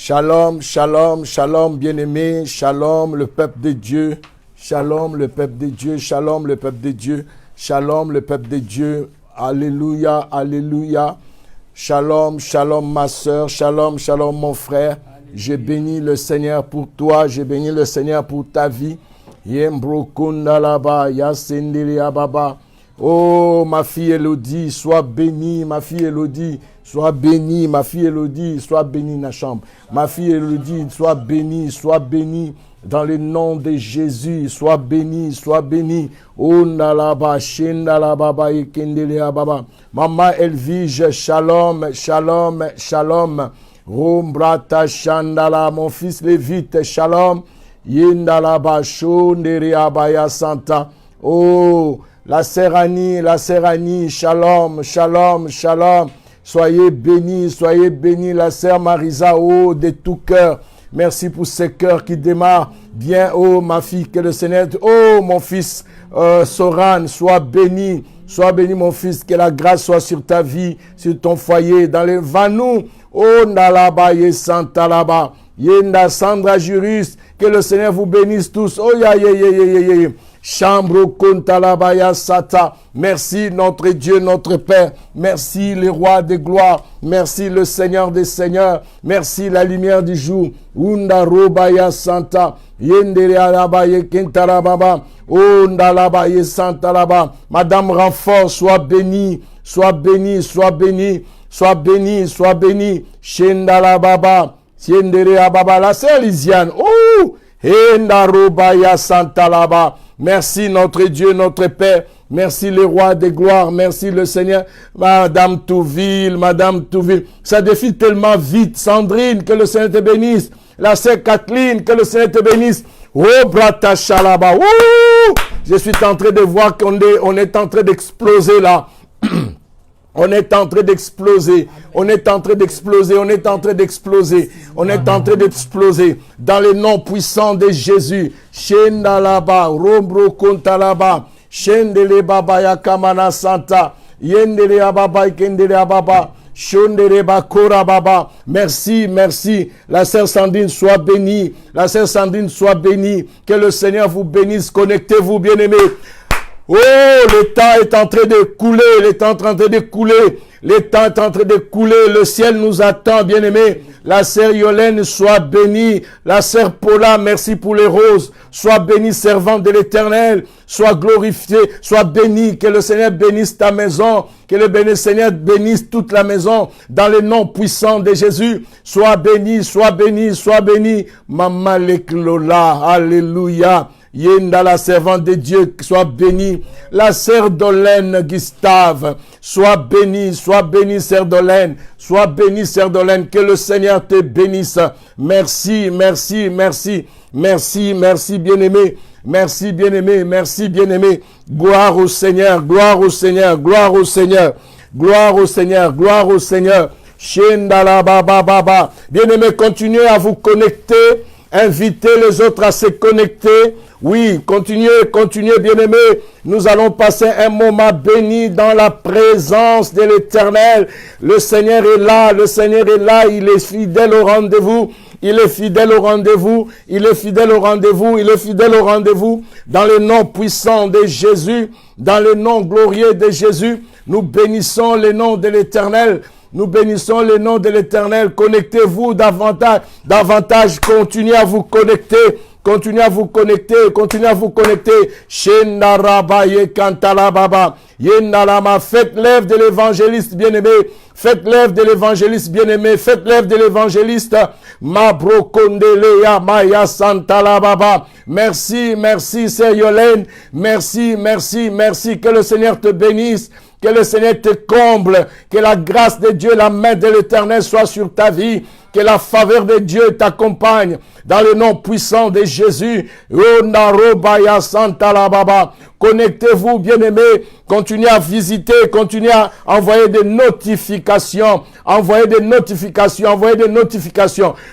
Shalom, shalom, shalom, bien-aimé, shalom, le peuple de Dieu, shalom, le peuple de Dieu, shalom, le peuple de Dieu, shalom, le peuple de Dieu, alléluia, alléluia, shalom, shalom, ma soeur, shalom, shalom, mon frère, je bénis le Seigneur pour toi, je bénis le Seigneur pour ta vie, Yembrokundalaba, Yasendele Ababa. Oh, ma fille Élodie, sois bénie, ma fille Élodie, sois bénie, ma fille Élodie, sois bénie, Nacham. Ma fille Élodie, sois bénie dans le nom de Jésus, sois bénie, sois bénie. Oh, Nalaba, Shendalababa, Ekendele Ababa. Maman Elvige, shalom, shalom, shalom. Rombrata Shandala, mon fils Lévite, shalom. Yendalaba, Shondere Abaya Santa. Oh, la sœur Annie, shalom, shalom, shalom. Soyez bénis, la sœur Marisa, oh, de tout cœur. Merci pour ce cœur qui démarre bien, oh, ma fille, que le Seigneur, oh, mon fils, Soran, sois béni, mon fils, que la grâce soit sur ta vie, sur ton foyer, dans les vanou, oh, Nalaba, Yesanta Laba, Yenda Sandra Jurus, que le Seigneur vous bénisse tous, oh, ya. Chambre Kontalabaya Sata. Merci notre Dieu, notre Père. Merci le roi des gloires. Merci le Seigneur des seigneurs. Merci la lumière du jour. Unda Robaya Santa. Yendere Alabaye Kentarababa. Ondalabaye Santa Laba. Madame Renfort, sois bénie. Sois bénie, sois bénie. Sois bénie, sois bénie. Shendalababa. Yendere Ababa. La sœur Lisiane. Oh! Enda Robaya Santa Laba. Merci notre Dieu, notre Père. Merci le roi des gloires. Merci le Seigneur. Madame Touville. Ça défile tellement vite. Sandrine, que le Seigneur te bénisse. La sœur Kathleen, que le Seigneur te bénisse. Oh, Brata Shalaba. Je suis en train de voir qu'on est en train d'exploser là. On est en train d'exploser dans le nom puissant de Jésus. Shendalaba, Rombro Kontalaba, Shendele Baba Yakamana Santa, Yendele Ababa Ikendele Ababa, Shondere Bakora Baba. Merci. La sœur Sandrine soit bénie. Que le Seigneur vous bénisse. Connectez-vous, bien-aimés. Oh, le temps est en train de couler. Le ciel nous attend, bien-aimés. La sœur Yolène, sois bénie. La sœur Paula, merci pour les roses. Sois bénie, servante de l'Éternel. Sois glorifiée, sois bénie. Que le Seigneur bénisse ta maison. Que le Seigneur bénisse toute la maison. Dans le nom puissant de Jésus. Sois bénie. Maman Leklola, alléluia. Yenda, la servante de Dieu, soit bénie. La sœur Dolène Gustave, sois bénie, sœur Dolène. Sois bénie, sœur Dolène. Que le Seigneur te bénisse. Merci, bien-aimé. Merci, bien-aimé. Gloire au Seigneur. Shendala baba. Bien-aimé, continuez à vous connecter. Invitez les autres à se connecter. Oui, continuez, bien-aimés. Nous allons passer un moment béni dans la présence de l'Éternel. Le Seigneur est là. Il est fidèle au rendez-vous. Dans le nom puissant de Jésus, dans le nom glorieux de Jésus, nous bénissons le nom de l'Éternel. Connectez-vous davantage. Continuez à vous connecter. Shendarabaye Kantalababa. Yendalama. Faites l'œuvre de l'évangéliste bien-aimé. Faites l'œuvre de l'évangéliste. Mabrokondelea Maya Santalababa. Merci, sœur Yolène. Merci. Que le Seigneur te bénisse. Que le Seigneur te comble, que la grâce de Dieu, la main de l'Éternel soit sur ta vie, que la faveur de Dieu t'accompagne dans le nom puissant de Jésus. Connectez-vous, bien-aimés. Continuez à visiter, continuez à envoyer des notifications. Envoyez des notifications.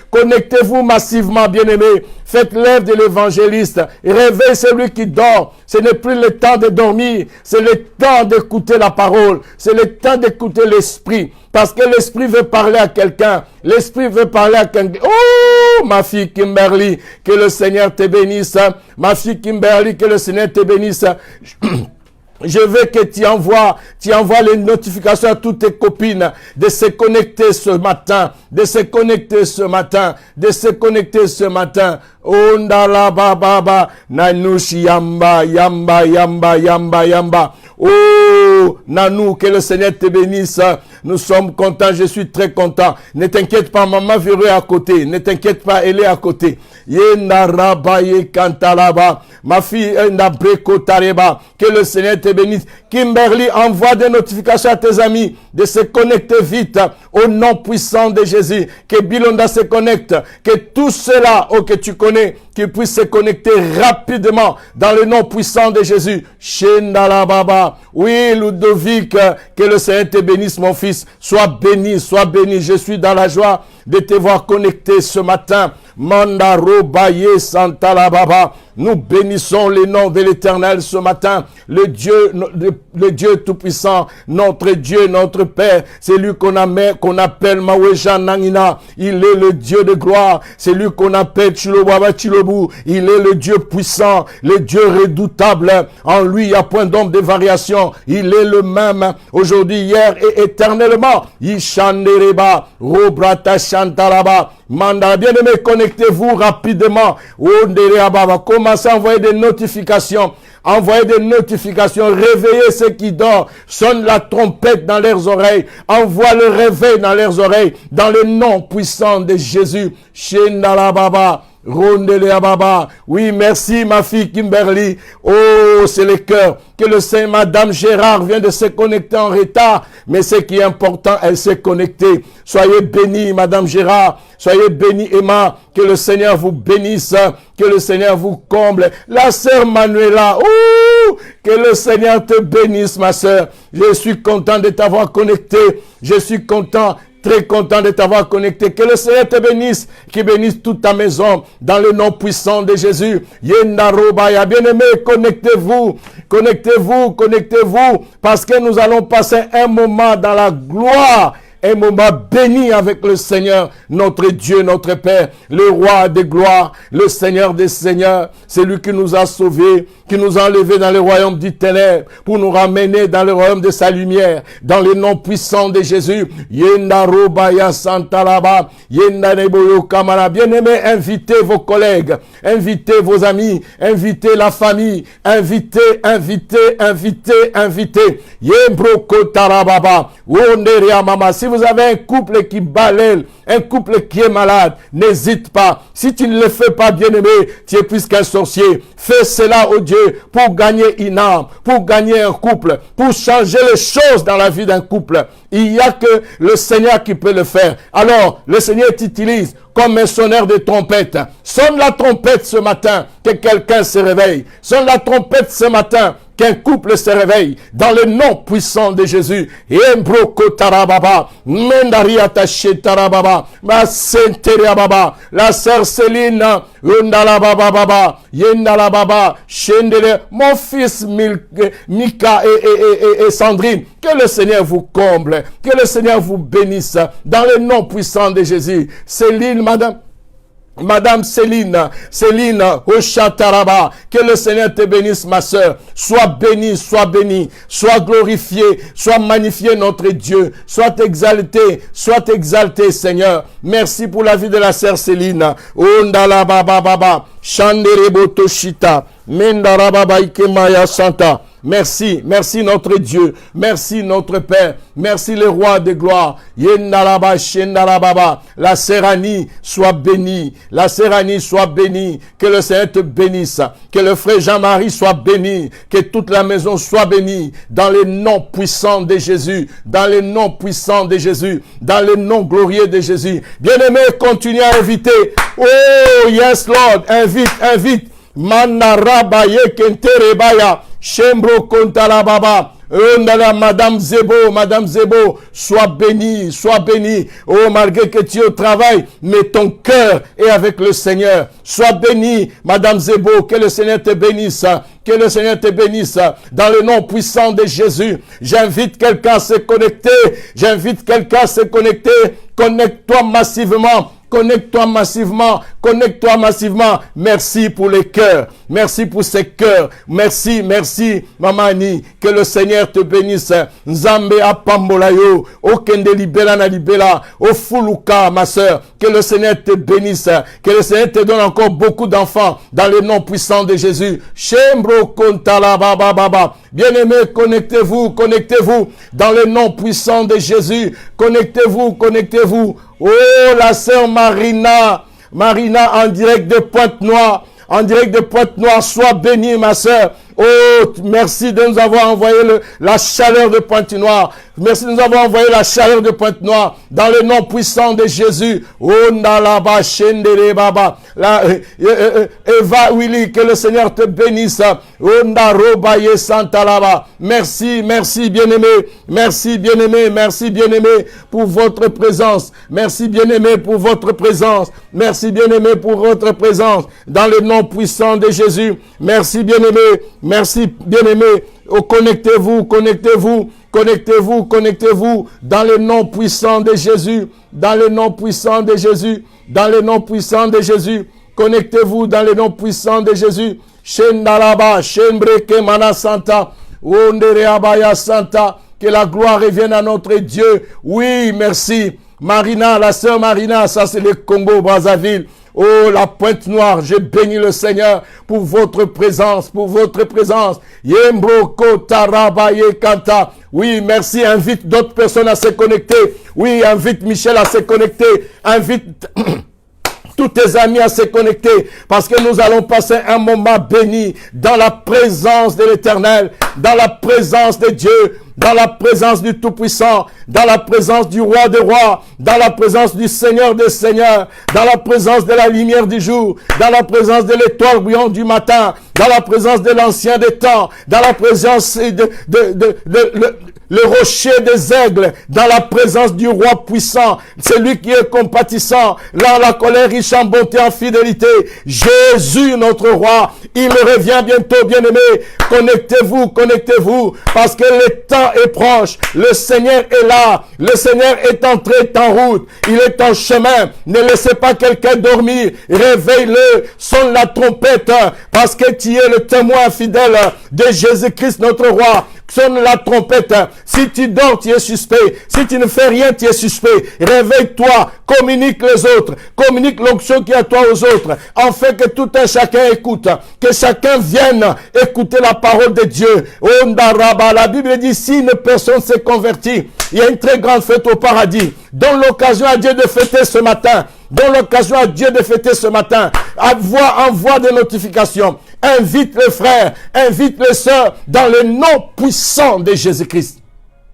Connectez-vous massivement, bien-aimés. Faites l'œuvre de l'évangéliste. Réveillez celui qui dort. Ce n'est plus le temps de dormir. C'est le temps d'écouter la parole. C'est le temps d'écouter l'esprit. Parce que l'esprit veut parler à quelqu'un. L'esprit veut parler à quelqu'un. Oh, ma fille Kimberly, que le Seigneur te bénisse. Ma fille Kimberly, que le Seigneur te bénisse. Je veux que tu envoies les notifications à toutes tes copines de se connecter ce matin, Ondala baba, nanushi yamba. Oh, Nanou, que le Seigneur te bénisse. Nous sommes contents, je suis très content. Ne t'inquiète pas, maman Véro est à côté. Ne t'inquiète pas, elle est à côté. Ma fille, que le Seigneur te bénisse. Kimberly, envoie des notifications à tes amis de se connecter vite au nom puissant de Jésus. Que Bilonda se connecte. Que tous ceux-là que tu connais, qui puissent se connecter rapidement dans le nom puissant de Jésus. Shendala Baba. Oui, Ludovic, que le Seigneur te bénisse, mon fils. Sois béni. Je suis dans la joie de te voir connecté ce matin. Mandaro Baye Santala Baba. Nous bénissons le nom de l'Éternel ce matin. Le Dieu tout-puissant, notre Dieu, notre Père. C'est lui qu'on appelle Maweja Nangina. Il est le Dieu de gloire. C'est lui qu'on appelle Chilobaba Chilobu. Il est le Dieu puissant, le Dieu redoutable. En lui, il n'y a point d'ombre de variation. Il est le même aujourd'hui, hier et éternellement. Ishandereba, Robrata Chantaraba. Manda, bien-aimé, connectez-vous rapidement. Commencez à envoyer des notifications. Réveillez ceux qui dorment. Sonne la trompette dans leurs oreilles. Envoie le réveil dans leurs oreilles. Dans le nom puissant de Jésus. Shendala Baba. Rondelea Baba. Oui, merci ma fille Kimberly. Oh, c'est le cœur. Que le Saint Madame Gérard vient de se connecter en retard. Mais ce qui est important, elle s'est connectée. Soyez bénis, Madame Gérard. Soyez bénis, Emma. Que le Seigneur vous bénisse. Que le Seigneur vous comble. La sœur Manuela. Oh, que le Seigneur te bénisse, ma sœur. Je suis content de t'avoir connecté. Je suis content. Très content de t'avoir connecté. Que le Seigneur te bénisse, qui bénisse toute ta maison, dans le nom puissant de Jésus. Yendarobaya, bien-aimés, connectez-vous, parce que nous allons passer un moment dans la gloire. Un moment béni avec le Seigneur, notre Dieu, notre Père, le roi des gloires, le Seigneur des seigneurs. C'est lui qui nous a sauvés, qui nous a enlevés dans le royaume du ténèbre pour nous ramener dans le royaume de sa lumière, dans le nom puissant de Jésus. Yenda Robaya Santalaba, Yenda Neboyo Kamala. Bien-aimés, invitez vos collègues, invitez vos amis, invitez la famille, invitez. Yembro Kotarababa, Wonderia Mama. Si vous avez un couple qui balaie, un couple qui est malade, n'hésite pas. Si tu ne le fais pas, bien-aimé, tu es plus qu'un sorcier. Fais cela, oh Dieu, pour gagner une âme, pour gagner un couple, pour changer les choses dans la vie d'un couple. Il n'y a que le Seigneur qui peut le faire. Alors, le Seigneur t'utilise comme un sonneur de trompette. Sonne la trompette ce matin, que quelqu'un se réveille. Sonne la trompette ce matin, qu'un couple se réveille dans le nom puissant de Jésus. La sœur Céline, mon fils Mika et Sandrine, que le Seigneur vous comble, que le Seigneur vous bénisse dans le nom puissant de Jésus. Céline, Madame Céline, Ochataraba, que le Seigneur te bénisse, ma sœur. Sois bénie, sois glorifié, sois magnifié, notre Dieu. Sois exalté, Seigneur. Merci pour la vie de la sœur Céline. Ondala baba baba, Shanderebo Toshita, Mendarababa Ikemaya Santa. Merci notre Dieu, merci notre Père, merci le roi de gloire. Yendalaba Shendalababa, la Séranie soit bénie, que le Seigneur te bénisse, que le frère Jean-Marie soit béni, que toute la maison soit bénie, dans le nom puissant de Jésus, dans le nom glorieux de Jésus. Bien-aimé, continue à inviter. Oh yes Lord, invite. Manarabaye kenterebaya, Shembro Kontala Baba. Madame Zebo, sois bénie, sois bénie. Oh, malgré que tu es au travail, mais ton cœur est avec le Seigneur. Sois bénie, Madame Zebo, que le Seigneur te bénisse. Que le Seigneur te bénisse. Dans le nom puissant de Jésus, j'invite quelqu'un à se connecter. J'invite quelqu'un à se connecter. Connecte-toi massivement. Connecte-toi massivement, connecte-toi massivement. Merci pour les cœurs, merci pour ces cœurs. Merci, merci, Maman Annie. Que le Seigneur te bénisse. Nzambe apambolayo, okende libela na libela, ofuluka, ma sœur. Que le Seigneur te bénisse. Que le Seigneur te donne encore beaucoup d'enfants dans le nom puissant de Jésus. Shembro kontala baba baba. Bien-aimés, connectez-vous, connectez-vous dans le nom puissant de Jésus. Connectez-vous, connectez-vous. Oh, la sœur Marina en direct de Pointe-Noire, sois bénie, ma sœur. Oh, merci de nous avoir envoyé la chaleur de Pointe-Noire. Merci de nous avoir envoyé la chaleur de Pointe-Noire dans le nom puissant de Jésus. Oh, Nalaba, Shendere Baba. Eva Willy, que le Seigneur te bénisse. Oh, Narobaye Santalaba. Merci, merci, bien-aimé. Merci, bien-aimé. Merci, bien-aimé, pour votre présence. Merci, bien-aimé, pour votre présence. Merci, bien-aimé, pour votre présence dans le nom puissant de Jésus. Merci, bien-aimé. Merci, bien-aimé. Oh, connectez-vous, connectez-vous, connectez-vous, connectez-vous dans le nom puissant de Jésus, dans le nom puissant de Jésus, dans le nom puissant de Jésus. Connectez-vous dans le nom puissant de Jésus. Shendalaba, Shenbreke Mana Santa, Ondereabaya Santa, que la gloire revienne à notre Dieu. Oui, merci. Marina, la sœur Marina, ça c'est le Congo, Brazzaville. Oh, la Pointe-Noire, je bénis le Seigneur pour votre présence, pour votre présence. Yembroko Tarabaye Kanta. Oui, merci, invite d'autres personnes à se connecter. Oui, invite Michel à se connecter. Invite tous tes amis à se connecter parce que nous allons passer un moment béni dans la présence de l'Éternel, dans la présence de Dieu, dans la présence du Tout-Puissant, dans la présence du Roi des Rois, dans la présence du Seigneur des Seigneurs, dans la présence de la lumière du jour, dans la présence de l'étoile brillante du matin, dans la présence de l'Ancien des temps, dans la présence le rocher des aigles, dans la présence du roi puissant, celui qui est compatissant, là la colère riche en bonté, en fidélité. Jésus, notre roi, il revient bientôt, bien-aimés. Connectez-vous, connectez-vous, parce que le temps est proche. Le Seigneur est là. Le Seigneur est entré, est en route. Il est en chemin. Ne laissez pas quelqu'un dormir. Réveille-le. Sonne la trompette, parce que tu es le témoin fidèle de Jésus-Christ, notre roi. Sonne la trompette. Si tu dors, tu es suspect. Si tu ne fais rien, tu es suspect. Réveille-toi. Communique les autres. Communique l'onction qui est à toi aux autres. Afin que tout un chacun écoute. Que chacun vienne écouter la parole de Dieu. La Bible dit, si une personne s'est convertie, il y a une très grande fête au paradis. Donne l'occasion à Dieu de fêter ce matin. Donne l'occasion à Dieu de fêter ce matin. Envoie des notifications. Invite les frères, invite les sœurs dans le nom puissant de Jésus-Christ.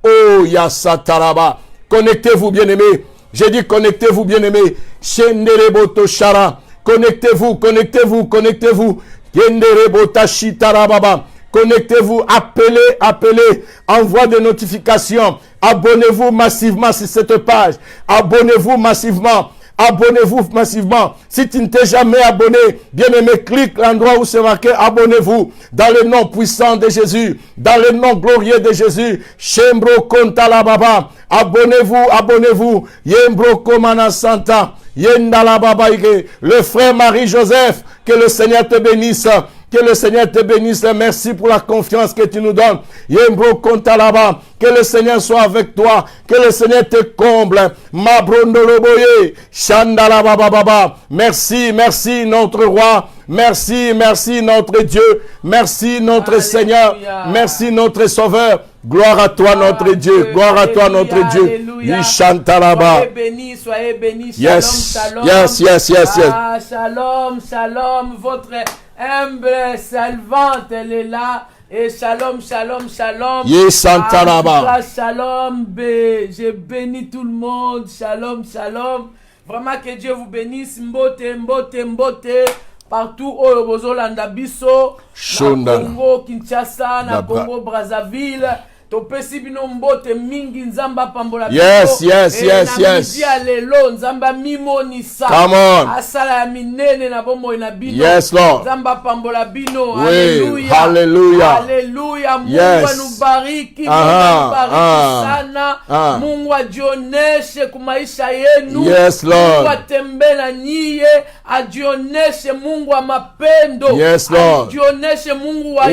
Oh, Yasataraba. Connectez-vous, bien-aimés. J'ai dit connectez-vous, bien-aimés. Shendereboto Shara. Connectez-vous, connectez-vous, connectez-vous. Yenderebota Shitarababa. Connectez-vous, appelez, envoie des notifications. Abonnez-vous massivement sur cette page. Abonnez-vous massivement. Abonnez-vous massivement. Si tu ne t'es jamais abonné, bien-aimé, clique l'endroit où c'est marqué abonnez-vous. Dans le nom puissant de Jésus. Dans le nom glorieux de Jésus. Shembro Kontala Baba. Abonnez-vous, abonnez-vous. Yembro Komana Santa. Yendala Baba Ige. Le frère Marie-Joseph. Que le Seigneur te bénisse. Que le Seigneur te bénisse. Merci pour la confiance que tu nous donnes. Yembro Kontalaba. Que le Seigneur soit avec toi. Que le Seigneur te comble. Mabrondoloboye. Shandala Baba. Merci, merci notre roi. Merci, merci notre Dieu. Merci notre Alléluia. Seigneur. Merci notre Sauveur. Gloire à toi notre Dieu. Gloire à toi notre Dieu. Yishantalaba. Soyez bénis. Yes. Shalom, shalom. Yes. Ah, shalom, shalom. Votre humble servante, elle est là. Et shalom, shalom, shalom. Yishantalaba. Shalom, je bénis tout le monde. Shalom, shalom. Vraiment que Dieu vous bénisse. Mbote, mbote, mbote. partout oyo bozolanda biso Shonda. na Congo Kinshasa na Na Bra- Congo Brazzaville topesi bino mbote mingi nzamba pambola Yes, yes, yes, yes. ya lelo nzamba mimonisa Come on. asala ya minene na bomoi na bino Yes, Lord. nzamba pambola bino Oui, haleluya hallelujah. haleluya Mungu Yes. anubariki Mungu Aha, anubariki sana Mungu ajioneshe kumaisha yenu Yes, Lord. Mungu atembe na nyie ajioneshe Mungu wa mapendo Yes, Lord. ajioneshe Mungu wa Oh,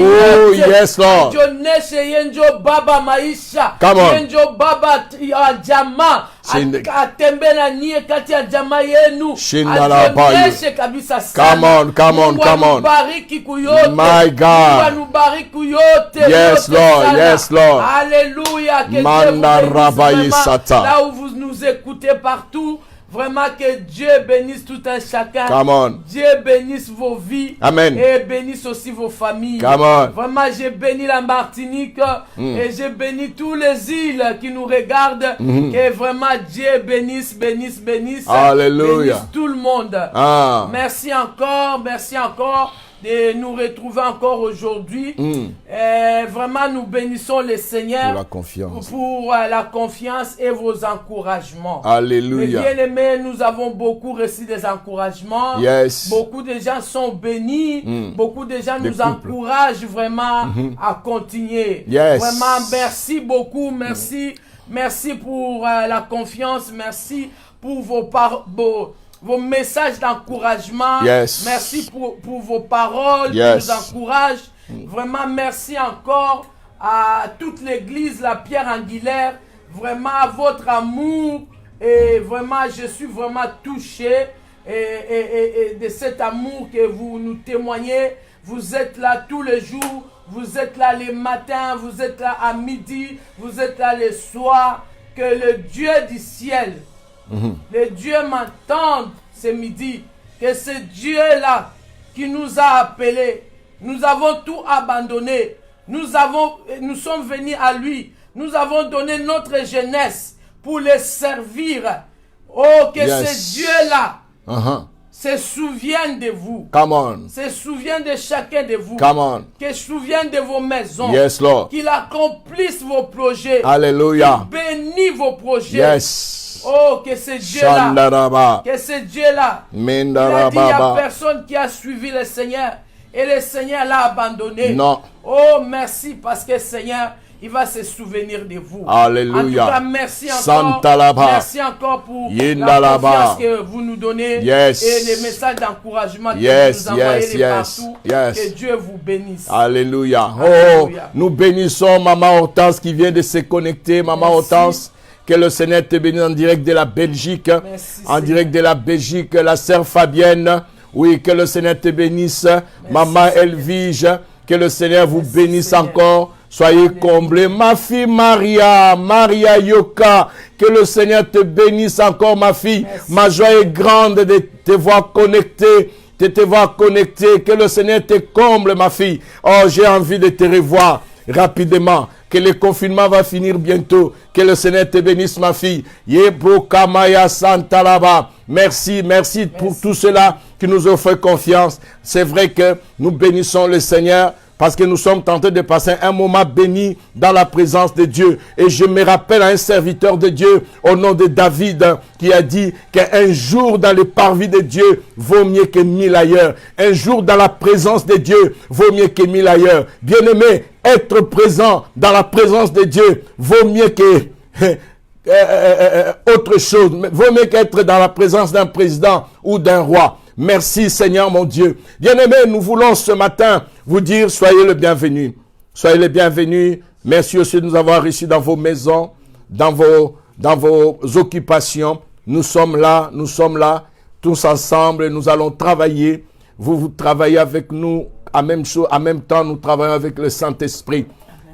yote yes, Lord. ajioneshe yenjo baba maisha Come on. yenjo baba ya jamaa Shinde. atembe na nyie kati ya jamaa yenu Shinda la ajioneshe kabisa sana Come on, come on, Mungu come on. anubariki kuyote My God. Mungu anubariki kuyote Yes, yote Lord. sana. Yes, Lord. Alléluia que Dieu Manda vous bénisse rabaye vraiment. sata. Là où vous nous écoutez partout vraiment que Dieu bénisse tout un chacun. Come on. Dieu bénisse vos vies. Amen. Et bénisse aussi vos familles. Come on. Vraiment, j'ai béni la Martinique et j'ai béni tous les îles qui nous regardent. Que vraiment Dieu bénisse, bénisse, bénisse. Alléluia. Bénisse tout le monde. Ah. Merci encore de nous retrouver encore aujourd'hui. Vraiment, nous bénissons le Seigneur Pour la confiance. pour la confiance et vos encouragements. Alléluia. Mes bien-aimés, nous avons beaucoup reçu des encouragements. Yes. Beaucoup de gens sont bénis. Beaucoup de gens Des nous couples. encouragent vraiment à continuer. Yes. Vraiment, merci beaucoup. Merci. Merci pour la confiance. Merci pour vos messages d'encouragement. Yes. Merci pour vos paroles Yes. qui nous encouragent. Vraiment, merci encore à toute l'église, la pierre angulaire. Vraiment, votre amour. Et vraiment, je suis vraiment touché et de cet amour que vous nous témoignez. Vous êtes là tous les jours. Vous êtes là les matins. Vous êtes là à midi. Vous êtes là le soir. Que le Dieu du ciel, le Dieu m'entende ce midi. Que ce Dieu-là qui nous a appelés, nous avons tout abandonné. Nous sommes venus à lui. Nous avons donné notre jeunesse pour le servir. Oh, que Yes. ce Dieu-là Uh-huh. se souvienne de vous. Come on. Se souvienne de chacun de vous. Come on. Qu'il se souvienne de vos maisons. Yes, Lord. Qu'il accomplisse vos projets. Alléluia. Qu'il bénisse vos projets. Yes. Oh, que ce Dieu-là, Shandaraba. que ce Dieu-là, il a dit, il n'y a Mendarababa. personne qui a suivi le Seigneur. Et le Seigneur l'a abandonné. Non. Oh, merci parce que le Seigneur, il va se souvenir de vous. Alléluia. En tout cas, merci encore. Santalaba. Merci encore pour Yindalaba. la confiance que vous nous donnez. Yes. Et les messages d'encouragement que Yes, vous nous envoyez yes, de yes, partout. yes. Que Dieu vous bénisse. Alléluia. Oh, Alléluia. nous bénissons Maman Hortense qui vient de se connecter. Maman Merci. Hortense, que le Seigneur te bénisse en direct de la Belgique. Merci, En Seigneur. direct de la Belgique, la sœur Fabienne. Oui, que le Seigneur te bénisse. Maman Seigneur. Elvige, que le Seigneur vous Merci, bénisse Seigneur. encore. Soyez Alléluia. comblés. Ma fille Maria Yoka, que le Seigneur te bénisse encore, ma fille. Merci. Ma joie est grande de te voir connectée. De te voir connectée. Que le Seigneur te comble, ma fille. Oh, j'ai envie de te revoir rapidement. Que le confinement va finir bientôt. Que le Seigneur te bénisse, ma fille. Yebo Kamaya Santalaba. Merci, merci pour tout cela qui nous offre confiance. C'est vrai que nous bénissons le Seigneur parce que nous sommes tentés de passer un moment béni dans la présence de Dieu. Et je me rappelle à un serviteur de Dieu au nom de David qui a dit qu'un jour dans le parvis de Dieu vaut mieux que 1000 ailleurs. Un jour dans la présence de Dieu vaut mieux que 1000 ailleurs. Bien-aimé, être présent dans la présence de Dieu vaut mieux que autre chose. Vaut mieux qu'être dans la présence d'un président ou d'un roi. Merci Seigneur mon Dieu. Bien-aimés, nous voulons ce matin vous dire soyez le bienvenu. Soyez les bienvenus. Merci aussi de nous avoir reçus dans vos maisons, dans vos occupations. Nous sommes là, tous ensemble. Nous allons travailler. Vous travaillez avec nous. En même temps, nous travaillons avec le Saint-Esprit.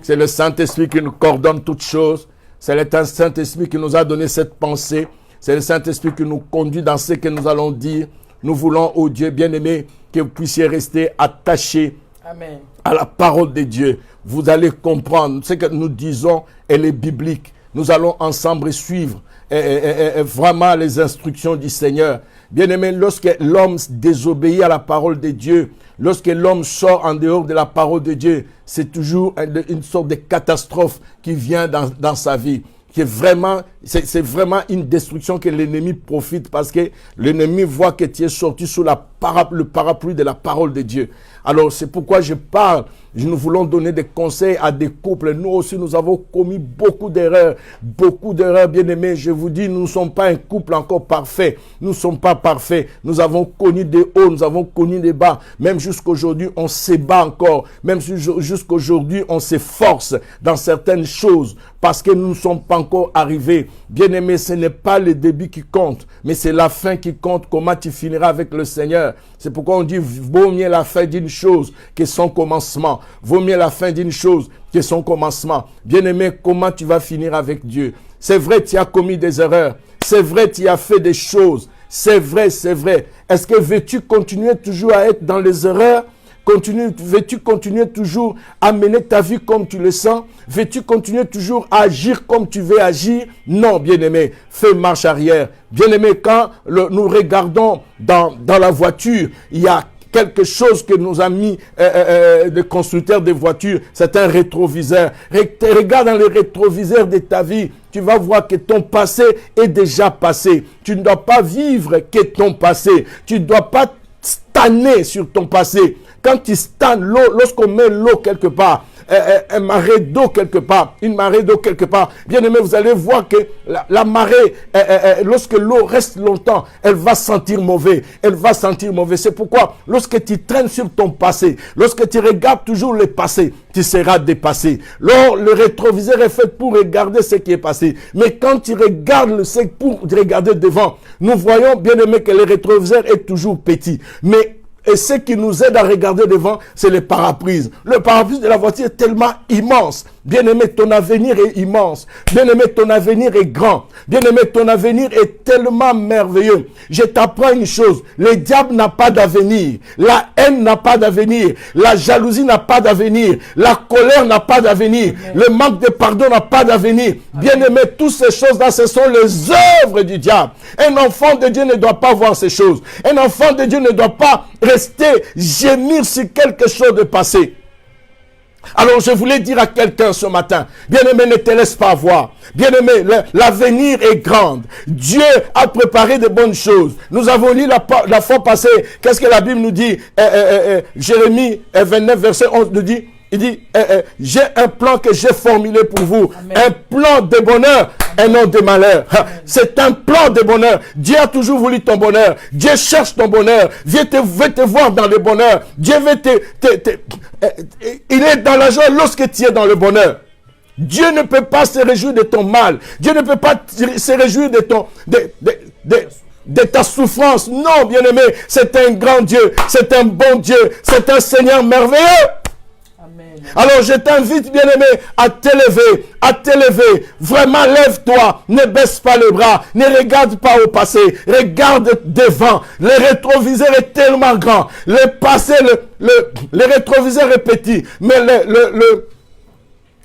C'est le Saint-Esprit qui nous coordonne toutes choses. C'est le Saint-Esprit qui nous a donné cette pensée. C'est le Saint-Esprit qui nous conduit dans ce que nous allons dire. Nous voulons, ô Dieu bien-aimé, que vous puissiez rester attachés Amen. à la parole de Dieu. Vous allez comprendre. Ce que nous disons, elle est biblique. nous allons ensemble suivre vraiment les instructions du Seigneur. Bien-aimé, lorsque l'homme désobéit à la parole de Dieu, lorsque l'homme sort en dehors de la parole de Dieu, c'est toujours une sorte de catastrophe qui vient dans sa vie. C'est vraiment une destruction que l'ennemi profite parce que l'ennemi voit que tu es sorti sous le parapluie de la parole de Dieu. Alors c'est pourquoi je parle. Nous voulons donner des conseils à des couples. Nous aussi, nous avons commis beaucoup d'erreurs, bien aimés. Je vous dis, nous ne sommes pas un couple encore parfait. Nous ne sommes pas parfaits. Nous avons connu des hauts, nous avons connu des bas. Même jusqu'aujourd'hui, on se bat encore. Même jusqu'aujourd'hui, on s'efforce dans certaines choses parce que nous ne sommes pas encore arrivés. Bien aimé, ce n'est pas le début qui compte, mais c'est la fin qui compte. Comment tu finiras avec le Seigneur. C'est pourquoi on dit, vaut mieux la fin d'une chose que son commencement. Vaut mieux la fin d'une chose que son commencement. Bien-aimé, comment tu vas finir avec Dieu? C'est vrai, tu as commis des erreurs. C'est vrai, tu as fait des choses. C'est vrai, c'est vrai. Est-ce que veux-tu continuer toujours à être dans les erreurs? Veux-tu continuer toujours à mener ta vie comme tu le sens? Veux-tu continuer toujours à agir comme tu veux agir? Non, bien-aimé, fais marche arrière. Bien-aimé, quand nous regardons dans la voiture, il y a quelque chose que nous a mis le constructeur de voitures, c'est un rétroviseur. Regarde dans le rétroviseur de ta vie, tu vas voir que ton passé est déjà passé. Tu ne dois pas vivre que ton passé. Tu ne dois pas stanner sur ton passé. Quand tu stannes l'eau, lorsqu'on met l'eau quelque part, un marée d'eau quelque part, une marée d'eau quelque part, bien aimé, vous allez voir que la marée, lorsque l'eau reste longtemps, elle va sentir mauvais. Elle va sentir mauvais. C'est pourquoi, lorsque tu traînes sur ton passé, lorsque tu regardes toujours le passé, tu seras dépassé. Le rétroviseur est fait pour regarder ce qui est passé. Mais quand tu regardes c'est pour regarder devant, nous voyons, bien aimé, que le rétroviseur est toujours petit. Et ce qui nous aide à regarder devant, c'est le pare-brise. Le pare-brise de la voiture est tellement immense. Bien-aimé, ton avenir est immense. Bien-aimé, ton avenir est grand. Bien-aimé, ton avenir est tellement merveilleux. Je t'apprends une chose. Le diable n'a pas d'avenir. La haine n'a pas d'avenir. La jalousie n'a pas d'avenir. La colère n'a pas d'avenir. Le manque de pardon n'a pas d'avenir. Bien-aimé, toutes ces choses-là, ce sont les œuvres du diable. Un enfant de Dieu ne doit pas voir ces choses. Un enfant de Dieu ne doit pas rester gémir sur quelque chose de passé. Alors je voulais dire à quelqu'un ce matin, bien-aimé, ne te laisse pas voir. Bien-aimé, l'avenir est grand. Dieu a préparé de bonnes choses. Nous avons lu la fois passée, qu'est-ce que la Bible nous dit? Jérémie 29, verset 11 nous dit, il dit, j'ai un plan que j'ai formulé pour vous. Amen. Un plan de bonheur et non de malheur. C'est un plan de bonheur. Dieu a toujours voulu ton bonheur. Dieu cherche ton bonheur. Dieu veut te voir dans le bonheur. Dieu veut il est dans la joie lorsque tu es dans le bonheur. Dieu ne peut pas se réjouir de ton mal. Dieu ne peut pas se réjouir de ta souffrance. Non, bien-aimé, c'est un grand Dieu. C'est un bon Dieu. C'est un Seigneur merveilleux. Alors je t'invite, bien-aimé, à t'élever. Vraiment, lève-toi, ne baisse pas les bras, ne regarde pas au passé, regarde devant. Le rétroviseur est tellement grand. Le passé, le rétroviseur est petit, mais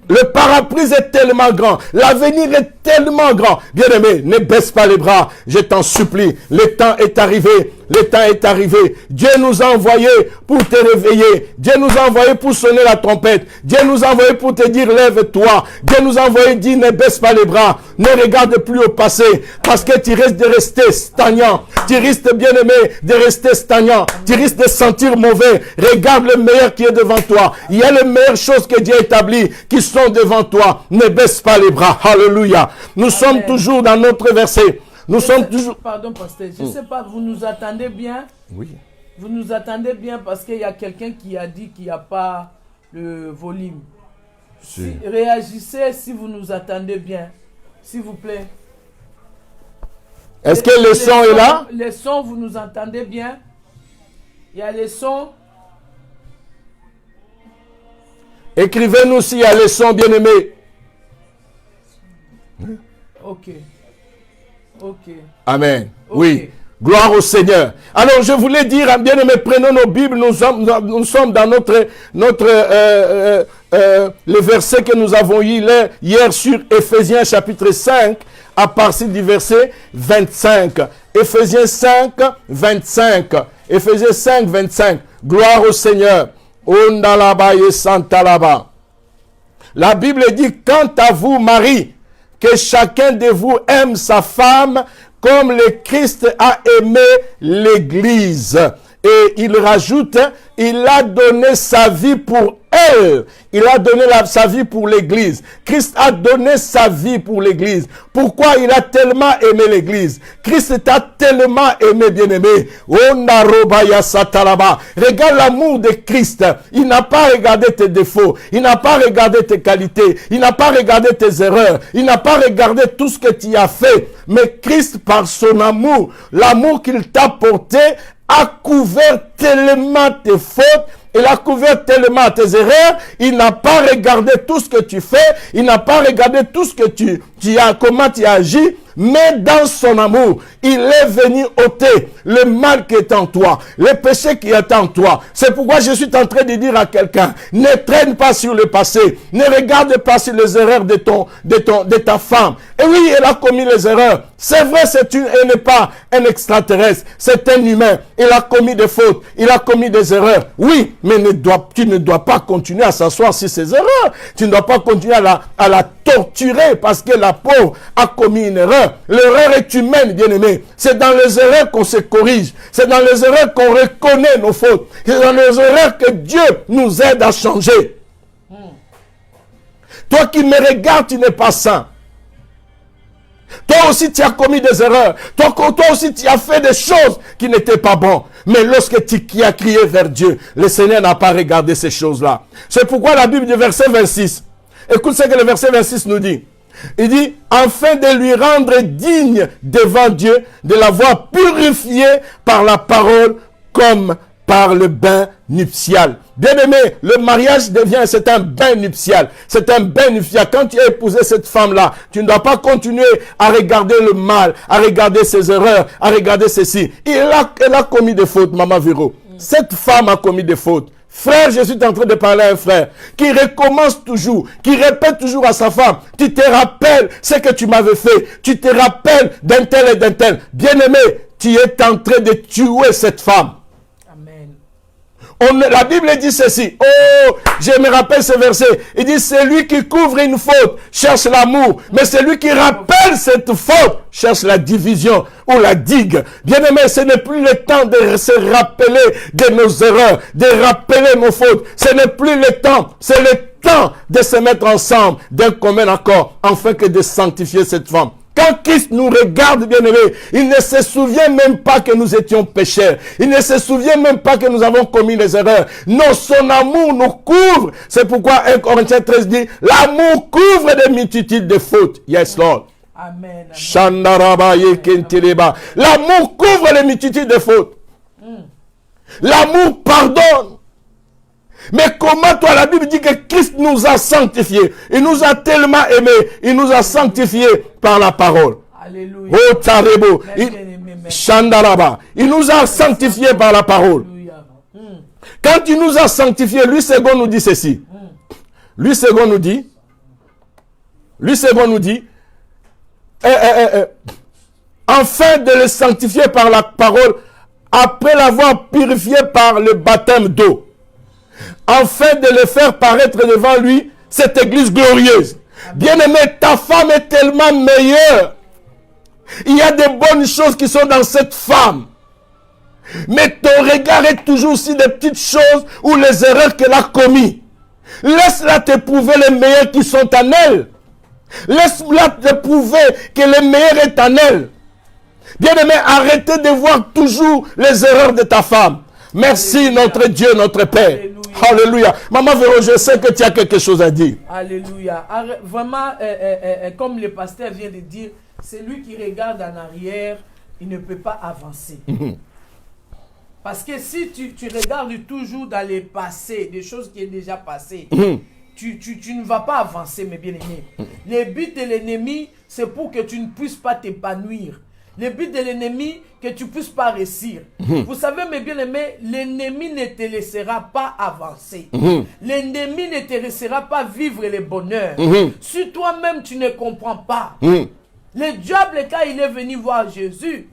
le parapluie est tellement grand. L'avenir est tellement grand. Bien-aimé, ne baisse pas les bras. Je t'en supplie. Le temps est arrivé. Le temps est arrivé. Dieu nous a envoyés pour te réveiller. Dieu nous a envoyés pour sonner la trompette. Dieu nous a envoyés pour te dire lève-toi. Dieu nous a envoyés dire ne baisse pas les bras. Ne regarde plus au passé. Parce que tu risques de rester stagnant. Tu risques, bien-aimé, de rester stagnant. Tu risques de sentir mauvais. Regarde le meilleur qui est devant toi. Il y a les meilleures choses que Dieu a établies qui sont devant toi. Ne baisse pas les bras. Alléluia. Nous sommes toujours dans notre verset. Nous sommes toujours... Pardon, pasteur. Je ne sais pas, vous nous attendez bien? Oui. Vous nous attendez bien parce qu'il y a quelqu'un qui a dit qu'il n'y a pas le volume. Réagissez si vous nous attendez bien. S'il vous plaît. Est-ce que le son est là? Les sons, vous nous entendez bien? Il y a les sons. Écrivez-nous s'il y a les sons, bien-aimés. Ok. Amen. Okay. Oui. Gloire au Seigneur. Alors, je voulais dire, bien-aimés, prenons nos Bibles. Nous sommes dans le verset que nous avons eu hier sur Éphésiens chapitre 5, à partir du verset 25. Éphésiens 5, 25. Éphésiens 5, 25. Gloire au Seigneur. Ondalaba et Santalaba. La Bible dit, quant à vous, Marie, que chacun de vous aime sa femme comme le Christ a aimé l'Église. Et il rajoute, il a donné sa vie pour elle. Il a donné sa vie pour l'Église. Christ a donné sa vie pour l'Église. Pourquoi il a tellement aimé l'Église? Christ t'a tellement aimé, bien-aimé. Regarde l'amour de Christ. Il n'a pas regardé tes défauts. Il n'a pas regardé tes qualités. Il n'a pas regardé tes erreurs. Il n'a pas regardé tout ce que tu as fait. Mais Christ, par son amour, l'amour qu'il t'a porté, a couvert tellement tes fautes, il a couvert tellement tes erreurs, il n'a pas regardé tout ce que tu fais, il n'a pas regardé tout ce que tu as, comment tu as agi, mais dans son amour, il est venu ôter le mal qui est en toi, le péché qui est en toi. C'est pourquoi je suis en train de dire à quelqu'un, ne traîne pas sur le passé, ne regarde pas sur les erreurs de ta femme. Et oui, elle a commis les erreurs. C'est vrai, elle n'est pas un extraterrestre, c'est un humain. Il a commis des fautes, il a commis des erreurs. Oui, mais tu ne dois pas continuer à s'asseoir sur ces erreurs. Tu ne dois pas continuer à la torturer parce que la pauvre a commis une erreur. L'erreur est humaine, bien-aimé. C'est dans les erreurs qu'on se corrige. C'est dans les erreurs qu'on reconnaît nos fautes. C'est dans les erreurs que Dieu nous aide à changer. Toi qui me regardes, tu n'es pas saint. Toi aussi, tu as commis des erreurs. Toi aussi, tu as fait des choses qui n'étaient pas bonnes. Mais lorsque tu as crié vers Dieu, le Seigneur n'a pas regardé ces choses-là. C'est pourquoi la Bible du verset 26. Écoute ce que le verset 26 nous dit. Il dit, afin de lui rendre digne devant Dieu, de l'avoir purifié par la parole comme par le bain nuptial. Bien-aimé, le mariage c'est un bain nuptial. C'est un bain nuptial. Quand tu as épousé cette femme-là, tu ne dois pas continuer à regarder le mal, à regarder ses erreurs, à regarder ceci. Elle a commis des fautes, Maman Véro. Cette femme a commis des fautes. Frère, je suis en train de parler à un frère qui recommence toujours, qui répète toujours à sa femme, tu te rappelles ce que tu m'avais fait, tu te rappelles d'un tel et d'un tel. Bien-aimé, tu es en train de tuer cette femme. La Bible dit ceci. Oh, je me rappelle ce verset. Il dit, celui qui couvre une faute cherche l'amour. Mais celui qui rappelle cette faute cherche la division ou la digue. Bien-aimé, ce n'est plus le temps de se rappeler de nos erreurs, de rappeler nos fautes. Ce n'est plus le temps. C'est le temps de se mettre ensemble d'un commun accord afin que de sanctifier cette femme. Quand Christ nous regarde, bien-aimé, il ne se souvient même pas que nous étions pécheurs. Il ne se souvient même pas que nous avons commis des erreurs. Non, son amour nous couvre. C'est pourquoi 1 Corinthiens 13 dit, l'amour couvre des multitudes de fautes. Yes, Lord. Amen. L'amour couvre les multitudes de fautes. L'amour pardonne. Mais comment toi, la Bible dit que Christ nous a sanctifiés. Il nous a tellement aimés. Il nous a sanctifiés par la parole. Alléluia. Oh, Tarebo. Chandaraba. Il nous a sanctifiés par la parole. Quand il nous a sanctifiés, lui second nous dit ceci. Lui second nous dit, afin de le sanctifier par la parole, après l'avoir purifié par le baptême d'eau. Afin de le faire paraître devant lui, cette église glorieuse. Bien-aimé, ta femme est tellement meilleure. Il y a des bonnes choses qui sont dans cette femme. Mais ton regard est toujours aussi des petites choses ou les erreurs qu'elle a commises. Laisse-la te prouver les meilleurs qui sont en elle. Laisse-la te prouver que le meilleur est en elle. Bien-aimé, arrêtez de voir toujours les erreurs de ta femme. Merci, Alléluia. Notre Dieu, notre Père. Alléluia. Alléluia. Maman Véro, je sais que tu as quelque chose à dire. Alléluia. Vraiment, comme le pasteur vient de dire, celui qui regarde en arrière, il ne peut pas avancer. Parce que si tu regardes toujours dans le passé, des choses qui sont déjà passées, tu ne vas pas avancer, mes bien-aimés. Le but de l'ennemi, c'est pour que tu ne puisses pas t'épanouir. Le but de l'ennemi, que tu ne puisses pas réussir. Vous savez, mes bien-aimés, l'ennemi ne te laissera pas avancer. L'ennemi ne te laissera pas vivre le bonheur. Si toi-même, tu ne comprends pas. Le diable, quand il est venu voir Jésus,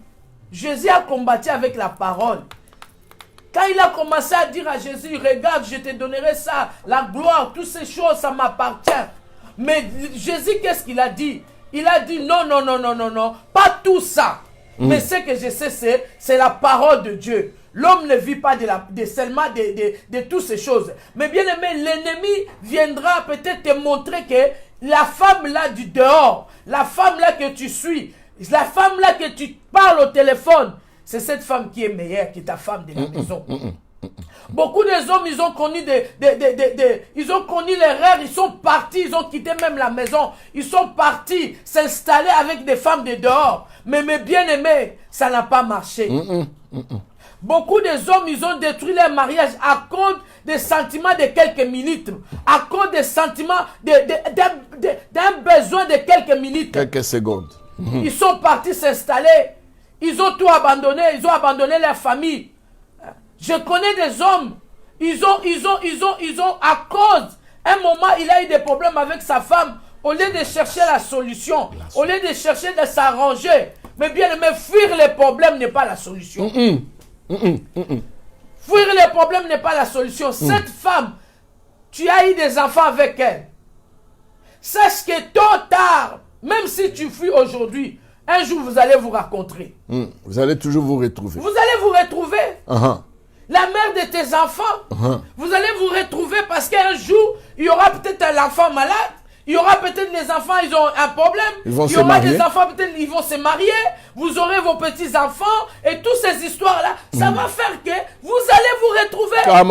Jésus a combattu avec la parole. Quand il a commencé à dire à Jésus, regarde, je te donnerai ça, la gloire, toutes ces choses, ça m'appartient. Mais Jésus, qu'est-ce qu'il a dit? Il a dit non, non, non, non, non, non, pas tout ça. Mais ce que je sais, c'est la parole de Dieu. L'homme ne vit pas seulement de toutes ces choses. Mais bien aimé, l'ennemi viendra peut-être te montrer que la femme là du dehors, la femme là que tu suis, la femme là que tu parles au téléphone, c'est cette femme qui est meilleure que ta femme de la maison. Beaucoup des hommes, ils ont connu ils ont connu l'erreur, ils sont partis, ils ont quitté même la maison, ils sont partis s'installer avec des femmes de dehors. Mais mes bien-aimés, ça n'a pas marché. Beaucoup des hommes, ils ont détruit leur mariage à cause des sentiments de quelques minutes, à cause des sentiments d'un besoin de quelques minutes. Quelques secondes. Ils sont partis s'installer, ils ont tout abandonné, ils ont abandonné leur famille. Je connais des hommes, ils ont, à cause, un moment, il a eu des problèmes avec sa femme, au lieu de chercher la solution, au lieu de chercher de s'arranger, mais bien, mais fuir les problèmes n'est pas la solution. Fuir les problèmes n'est pas la solution. Cette femme, tu as eu des enfants avec elle. Sache que tôt ou tard, même si tu fuis aujourd'hui, un jour vous allez vous rencontrer. Vous allez toujours vous retrouver. Vous allez vous retrouver. La mère de tes enfants, vous allez vous retrouver parce qu'un jour, il y aura peut-être un enfant malade, il y aura peut-être les enfants, ils ont un problème, il y aura des enfants, peut-être ils vont se marier, vous aurez vos petits-enfants, et toutes ces histoires-là, ça va faire que vous allez vous retrouver. Come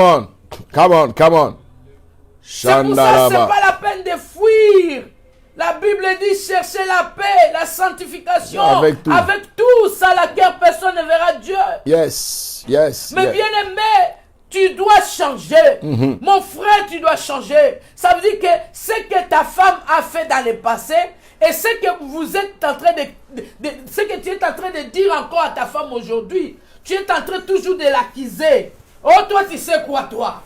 on. C'est pour ça que ce n'est pas la peine de fuir. La Bible dit chercher la paix, la sanctification, avec tout ça, laquelle personne ne verra Dieu. Yes. Mais bien aimé, tu dois changer. Mon frère, tu dois changer. Ça veut dire que ce que ta femme a fait dans le passé et ce que vous êtes en train ce que tu es en train de dire encore à ta femme aujourd'hui, tu es en train toujours de l'accuser. Oh, toi, tu sais quoi, toi?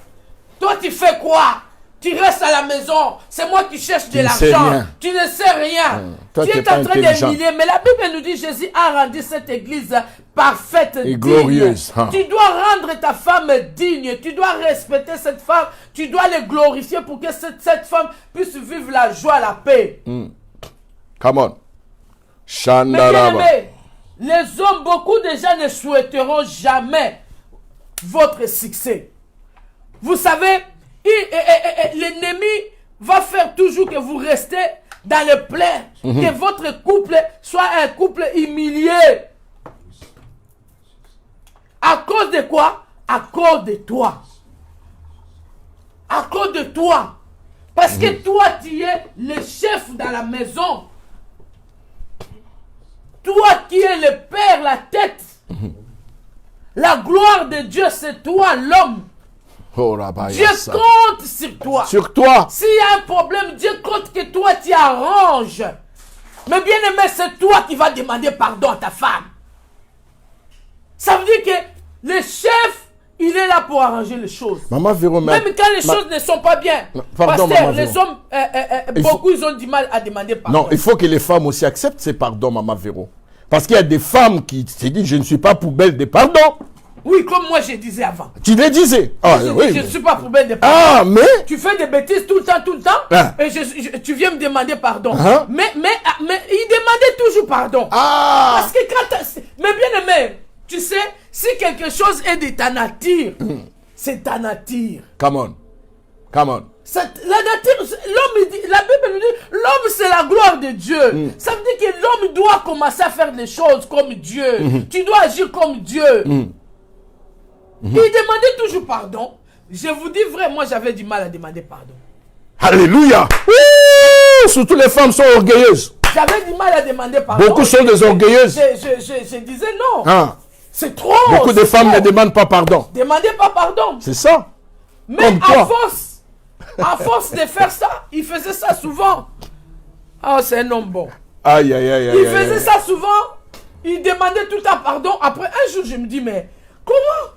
Toi, tu fais quoi? Tu restes à la maison, c'est moi qui cherche de l'argent. Tu ne sais rien. Toi, tu es en train d'humilier. Mais la Bible nous dit Jésus a rendu cette église parfaite et glorieuse. Tu dois rendre ta femme digne. Tu dois respecter cette femme. Tu dois le glorifier pour que cette femme puisse vivre la joie, la paix. Come on. Mais bien aimé, les hommes, beaucoup de gens ne souhaiteront jamais votre succès. Vous savez, l'ennemi va faire toujours que vous restez dans le plein, que votre couple soit un couple humilié. À cause de quoi? À cause de toi. À cause de toi. Parce que toi, tu es le chef dans la maison. Toi qui es le père, la tête. La gloire de Dieu, c'est toi, l'homme. Dieu compte sur toi. Sur toi. S'il y a un problème, Dieu compte que toi tu arranges. Mais bien aimé, c'est toi qui vas demander pardon à ta femme. Ça veut dire que le chef, il est là pour arranger les choses. Maman Véro, même quand les choses ne sont pas bien. Pardon, Pasteur, les hommes, beaucoup ils ont du mal à demander pardon. Non, il faut que les femmes aussi acceptent ces pardons, Maman Véro. Parce qu'il y a des femmes qui se disent, je ne suis pas poubelle de pardon. Oui, comme moi je disais avant. Tu le disais. Je ne suis pas poubelle de pardon. Ah, mais... Tu fais des bêtises tout le temps. Et tu viens me demander pardon. Mais il demandait toujours pardon. Parce que quand... Mais bien aimé, tu sais, si quelque chose est de ta nature, c'est ta nature. Come on. La nature, la Bible nous dit, l'homme c'est la gloire de Dieu. Ça veut dire que l'homme doit commencer à faire des choses comme Dieu. Tu dois agir comme Dieu. Il demandait toujours pardon. Je vous dis vrai, moi j'avais du mal à demander pardon. Alléluia. Surtout les femmes sont orgueilleuses. J'avais du mal à demander pardon. Beaucoup sont des orgueilleuses. Je disais non. C'est trop. Beaucoup de femmes ne demandent pas pardon. Demandez pas pardon. C'est ça. Mais à force de faire ça, il faisait ça souvent. Oh, c'est un homme bon. Aïe. Il faisait ça souvent. il demandait tout le temps pardon. Après un jour, je me dis, mais comment?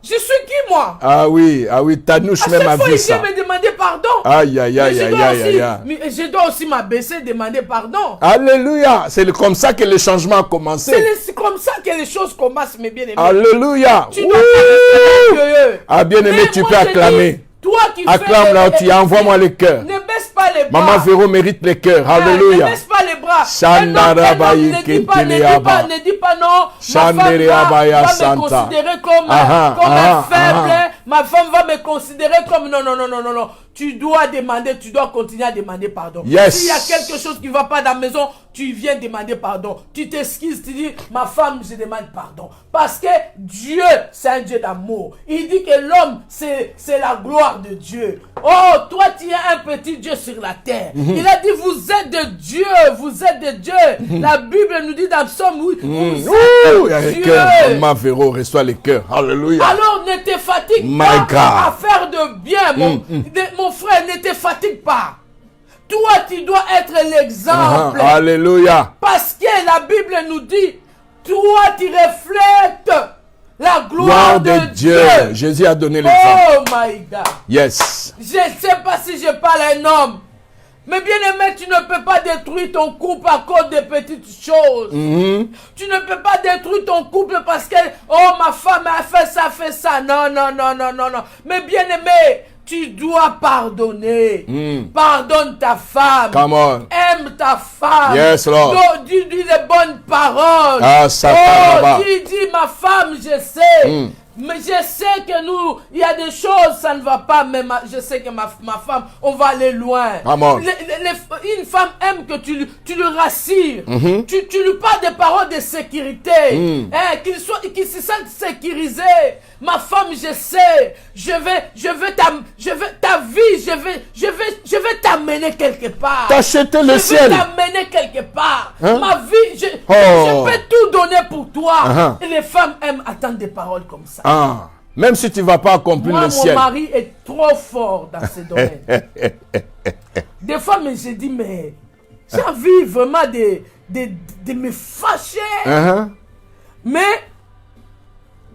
Je suis qui, moi? Ah oui, Tanouche même a chaque fois, vu il ça. vient me demander pardon. Aïe, aïe, aïe, Mais aïe, aïe, aïe, aïe. mais je dois aussi m'abaisser, demander pardon. Alléluia. C'est comme ça que le changement a commencé. C'est comme ça que les choses commencent, mes bien-aimés. Alléluia. Tu dois pas rester orgueilleux. Ah, bien-aimé, Mais tu moi, peux je acclamer. dis, toi qui Acclame fais là où tu es, envoie-moi les cœurs. Ne baisse pas les bras. Maman Véro mérite les cœurs. Ne Alléluia. baisse pas les bras. Shandarabaye Ne dis pas non. Ma femme Shandereabaya va me Santa. considérer comme faible. Ma femme va me considérer comme non. Tu dois demander, tu dois continuer à demander pardon. Yes. S'il y a quelque chose qui ne va pas dans la maison, tu viens demander pardon. Tu t'excuses, tu dis, ma femme, je demande pardon. Parce que Dieu, c'est un Dieu d'amour. Il dit que l'homme, c'est la gloire de Dieu. Oh, toi, tu es un petit Dieu sur la terre. Il a dit, vous êtes de Dieu, vous êtes de Dieu. La Bible nous dit dans Psaume, vous êtes de Dieu. Maman Véro reçoit les cœurs. Alléluia. Alors ne te fatigue My pas God. à faire de bien, mon frère, ne te fatigue pas. Toi, tu dois être l'exemple. Alléluia. Parce que la Bible nous dit, toi, tu reflètes la gloire Gloire de Dieu. Jésus a donné l'exemple. Oh my God. Yes. Je ne sais pas si je parle à un homme. Mais bien aimé, tu ne peux pas détruire ton couple à cause de petites choses. Tu ne peux pas détruire ton couple parce que, oh, ma femme a fait ça. Non. Mais bien aimé, tu dois pardonner. Pardonne ta femme. Come on. Aime ta femme. Yes, Lord. Dis les bonnes paroles. Ah, Satan, dis, ma femme, je sais. Mais je sais que nous, il y a des choses, ça ne va pas, mais je sais que ma femme, on va aller loin. Une femme aime que tu le rassures. Tu lui parles des paroles de sécurité. Qu'il se sente sécurisé. Ma femme, je sais, je vais ta vie, je vais t'amener quelque part. T'acheter le ciel. Je vais t'amener quelque part. Ma vie, je peux tout donner pour toi. Et les femmes aiment attendre des paroles comme ça. Même si tu ne vas pas accomplir le ciel. Mon mari est trop fort dans ce domaine. Des fois, mais je dis, mais j'ai envie vraiment de me fâcher. Mais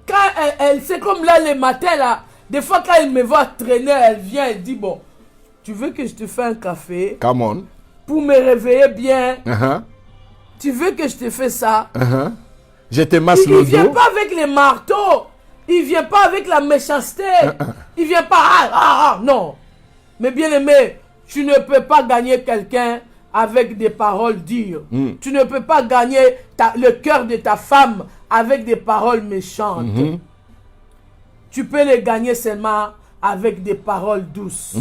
quand elle c'est comme là le matin, là, des fois quand elle me voit traîner, elle vient, elle dit, bon, tu veux que je te fasse un café? Come on. Pour me réveiller bien. Tu veux que je te fasse ça? Je te masse le dos. Il vient pas avec les marteaux. Il vient pas avec la méchanceté. Il vient pas, non. Mais bien aimé, tu ne peux pas gagner quelqu'un avec des paroles dures. Tu ne peux pas gagner le cœur de ta femme avec des paroles méchantes. Tu peux les gagner seulement avec des paroles douces.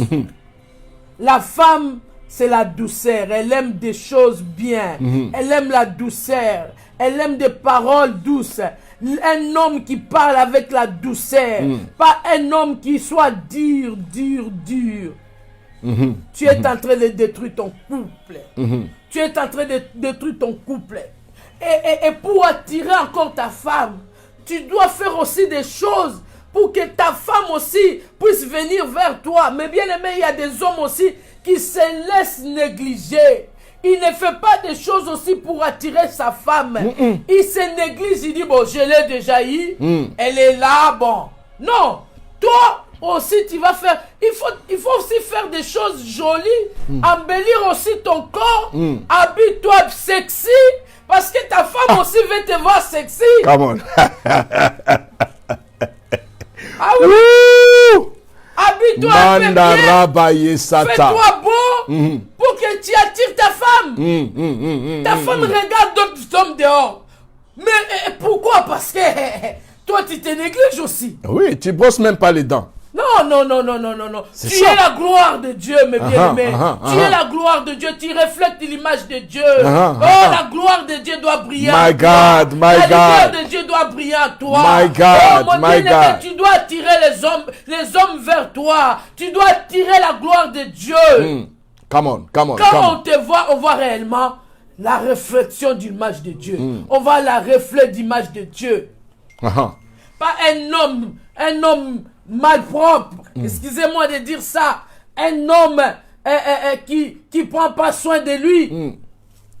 La femme, c'est la douceur. Elle aime des choses bien. Elle aime la douceur. Elle aime des paroles douces. Un homme qui parle avec la douceur. Pas un homme qui soit dur. Tu es en train de détruire ton couple. Tu es en train de détruire ton couple. Et pour attirer encore ta femme, tu dois faire aussi des choses pour que ta femme aussi puisse venir vers toi. Mais bien aimé, il y a des hommes aussi qui se laissent négliger. Il ne fait pas des choses aussi pour attirer sa femme. Il se néglige, il dit, bon, je l'ai déjà eu. Elle est là, bon. Non, toi aussi, tu vas faire... Il faut aussi faire des choses jolies. Embellir aussi ton corps. Habille-toi sexy. Parce que ta femme aussi veut te voir sexy. Come on. Ah oui. Habille-toi un peu bien. Fais-toi beau pour que tu attires ta femme. Ta femme regarde d'autres hommes dehors. Mais pourquoi? Parce que toi, tu te négliges aussi. Oui, tu brosses même pas les dents. Non. Tu es la gloire de Dieu, mes bien-aimés. Tu es la gloire de Dieu. Tu reflètes l'image de Dieu. La gloire de Dieu doit briller. My God. La lumière de Dieu doit briller en toi. My God, mon bien-aimé, tu dois attirer les hommes vers toi. Tu dois attirer la gloire de Dieu. Come on. Quand on te voit, on voit réellement la réflexion d'image de Dieu. On voit la reflet d'image de Dieu. Pas un homme malpropre. Excusez-moi de dire ça. Un homme qui prend pas soin de lui.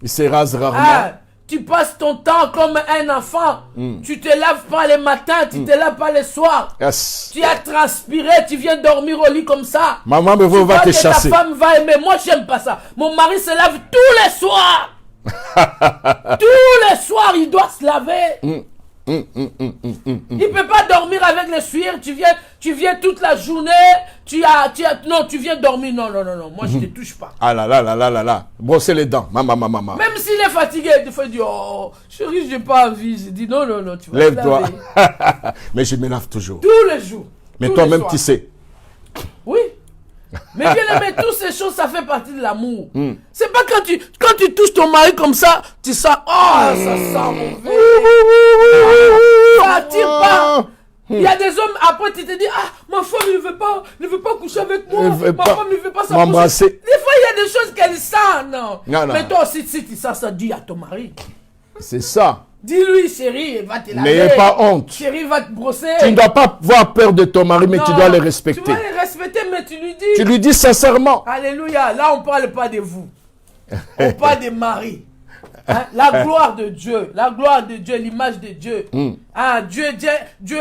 Il se rase rarement. Tu passes ton temps comme un enfant. Tu te laves pas les matins, tu te laves pas les soirs. Yes. Tu as transpiré, tu viens dormir au lit comme ça. Maman me Tu va crois te que chasser. ta femme va aimer. Moi, j'aime pas ça. Mon mari se lave tous les soirs. Tous les soirs, il doit se laver. Il peut pas dormir avec les sueurs. Tu viens toute la journée. Non, tu viens dormir. Non. Moi, je te touche pas. Ah là. Brosser les dents. Maman. Même s'il est fatigué, des fois il dit, oh, chérie, j'ai pas envie. Je dis, non, tu vas te Lève-toi. laver. Mais je me lave toujours. Tous les jours. Mais tous toi-même, les tu soirs. sais. Oui. Mais bien aimé, toutes ces choses, ça fait partie de l'amour. C'est pas quand tu touches ton mari comme ça, tu sens, oh, ça sent mauvais. Ça attire pas. Il y a des hommes, après tu te dis, ah, ma femme ne veut pas coucher avec moi. Ma femme ne veut pas s'approcher. m'embrasser. Des fois, il y a des choses qu'elle sent, non. Non. Mais toi aussi, si tu sens ça, dis à ton mari. C'est ça. Dis-lui, chérie, va te laver. N'ayez pas honte. Chérie, va te brosser. Tu ne dois pas avoir peur de ton mari, mais tu Non, dois le respecter. Tu dois le respecter, mais tu lui dis. Tu lui dis sincèrement. Alléluia. Là, on ne parle pas de vous. On parle des maris. Hein? La gloire de Dieu, l'image de Dieu. Ah, Dieu,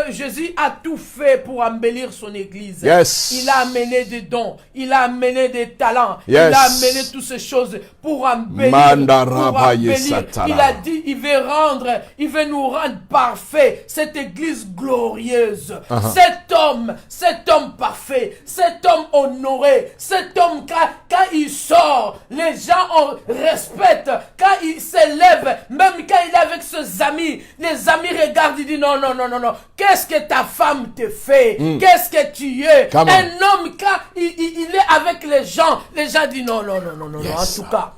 Jésus a tout fait pour embellir son église. Yes. Il a amené des dons, il a amené des talents, Yes. il a amené toutes ces choses pour embellir. Il a dit, il veut nous rendre parfaits, cette église glorieuse. Cet homme parfait, cet homme honoré, cet homme quand il sort, les gens respectent, quand il s'élève, même quand il est avec ses amis, les amis regardent, il dit non. Qu'est-ce que ta femme te fait? Qu'est-ce que tu es? Come on. Un homme, quand il est avec les gens disent non. Yes. En tout cas,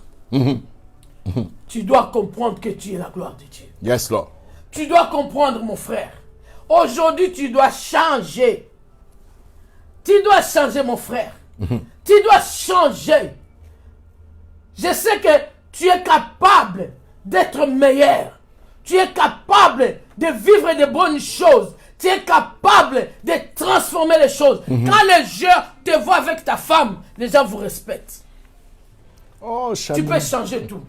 tu dois comprendre que tu es la gloire de Dieu. Yes, Lord. Tu dois comprendre, mon frère. Aujourd'hui, tu dois changer. Tu dois changer, mon frère. Tu dois changer. Je sais que tu es capable d'être meilleur. Tu es capable de vivre de bonnes choses. Tu es capable de transformer les choses. Quand les gens te voient avec ta femme, les gens vous respectent. Oh, Tu peux changer tout.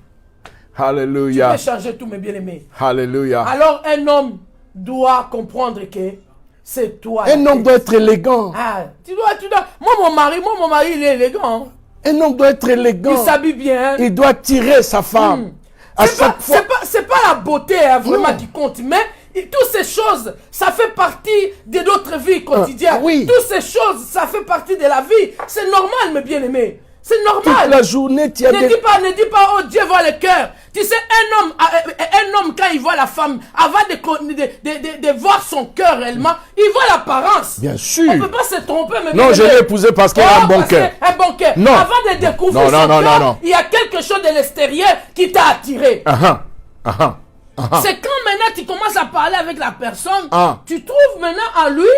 Tu Hallelujah. peux changer tout, mes bien-aimés. Hallelujah. Alors, un homme doit comprendre que c'est toi. Un homme doit être élégant. Ah, tu dois. Moi, mon mari, il est élégant. Un homme doit être élégant. Il s'habille bien. Il doit tirer sa femme. À chaque fois. C'est pas la beauté vraiment qui compte, mais toutes ces choses, ça fait partie de notre vie quotidienne. Oui. Toutes ces choses, ça fait partie de la vie. C'est normal, mes bien-aimés. C'est normal. Toute la journée, tu as Ne dis pas, oh Dieu voit le cœur. Tu sais, un homme, quand il voit la femme, avant de voir son cœur réellement, il voit l'apparence. Bien sûr. On ne peut pas se tromper. Mais Non, je l'ai épousé parce qu'elle a un bon cœur. Un bon cœur. Non. Avant de découvrir son cœur, non. il y a quelque chose de l'extérieur qui t'a attiré. C'est quand maintenant tu commences à parler avec la personne, tu trouves maintenant en lui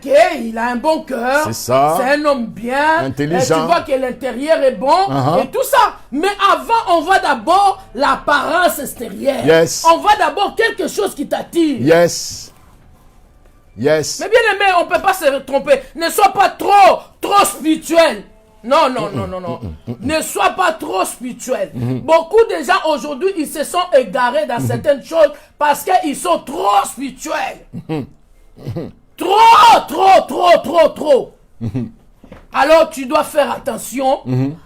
qu'il a un bon cœur, c'est ça. C'est un homme bien, intelligent. Tu vois que l'intérieur est bon et tout ça. Mais avant, on voit d'abord l'apparence extérieure. Yes. On voit d'abord quelque chose qui t'attire. Yes. Mais bien aimé, on ne peut pas se tromper. Ne sois pas trop spirituel. Non. Ne sois pas trop spirituel. Beaucoup de gens aujourd'hui, ils se sont égarés dans certaines choses parce qu'ils sont trop spirituels. Trop. Alors tu dois faire attention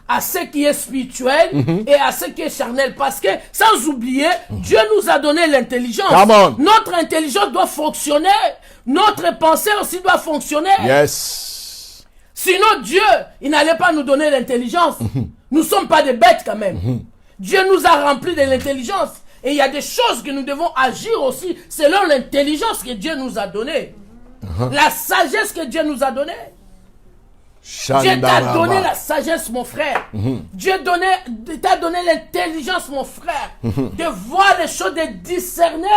à ce qui est spirituel et à ce qui est charnel. Parce que, sans oublier, Dieu nous a donné l'intelligence. Notre intelligence doit fonctionner. Notre pensée aussi doit fonctionner. Yes. Sinon, Dieu, il n'allait pas nous donner l'intelligence. Nous ne sommes pas des bêtes quand même. Dieu nous a remplis de l'intelligence. Et il y a des choses que nous devons agir aussi selon l'intelligence que Dieu nous a donnée. La sagesse que Dieu nous a donnée. Dieu t'a donné la sagesse, mon frère. Dieu t'a donné l'intelligence, mon frère. De voir les choses, de discerner.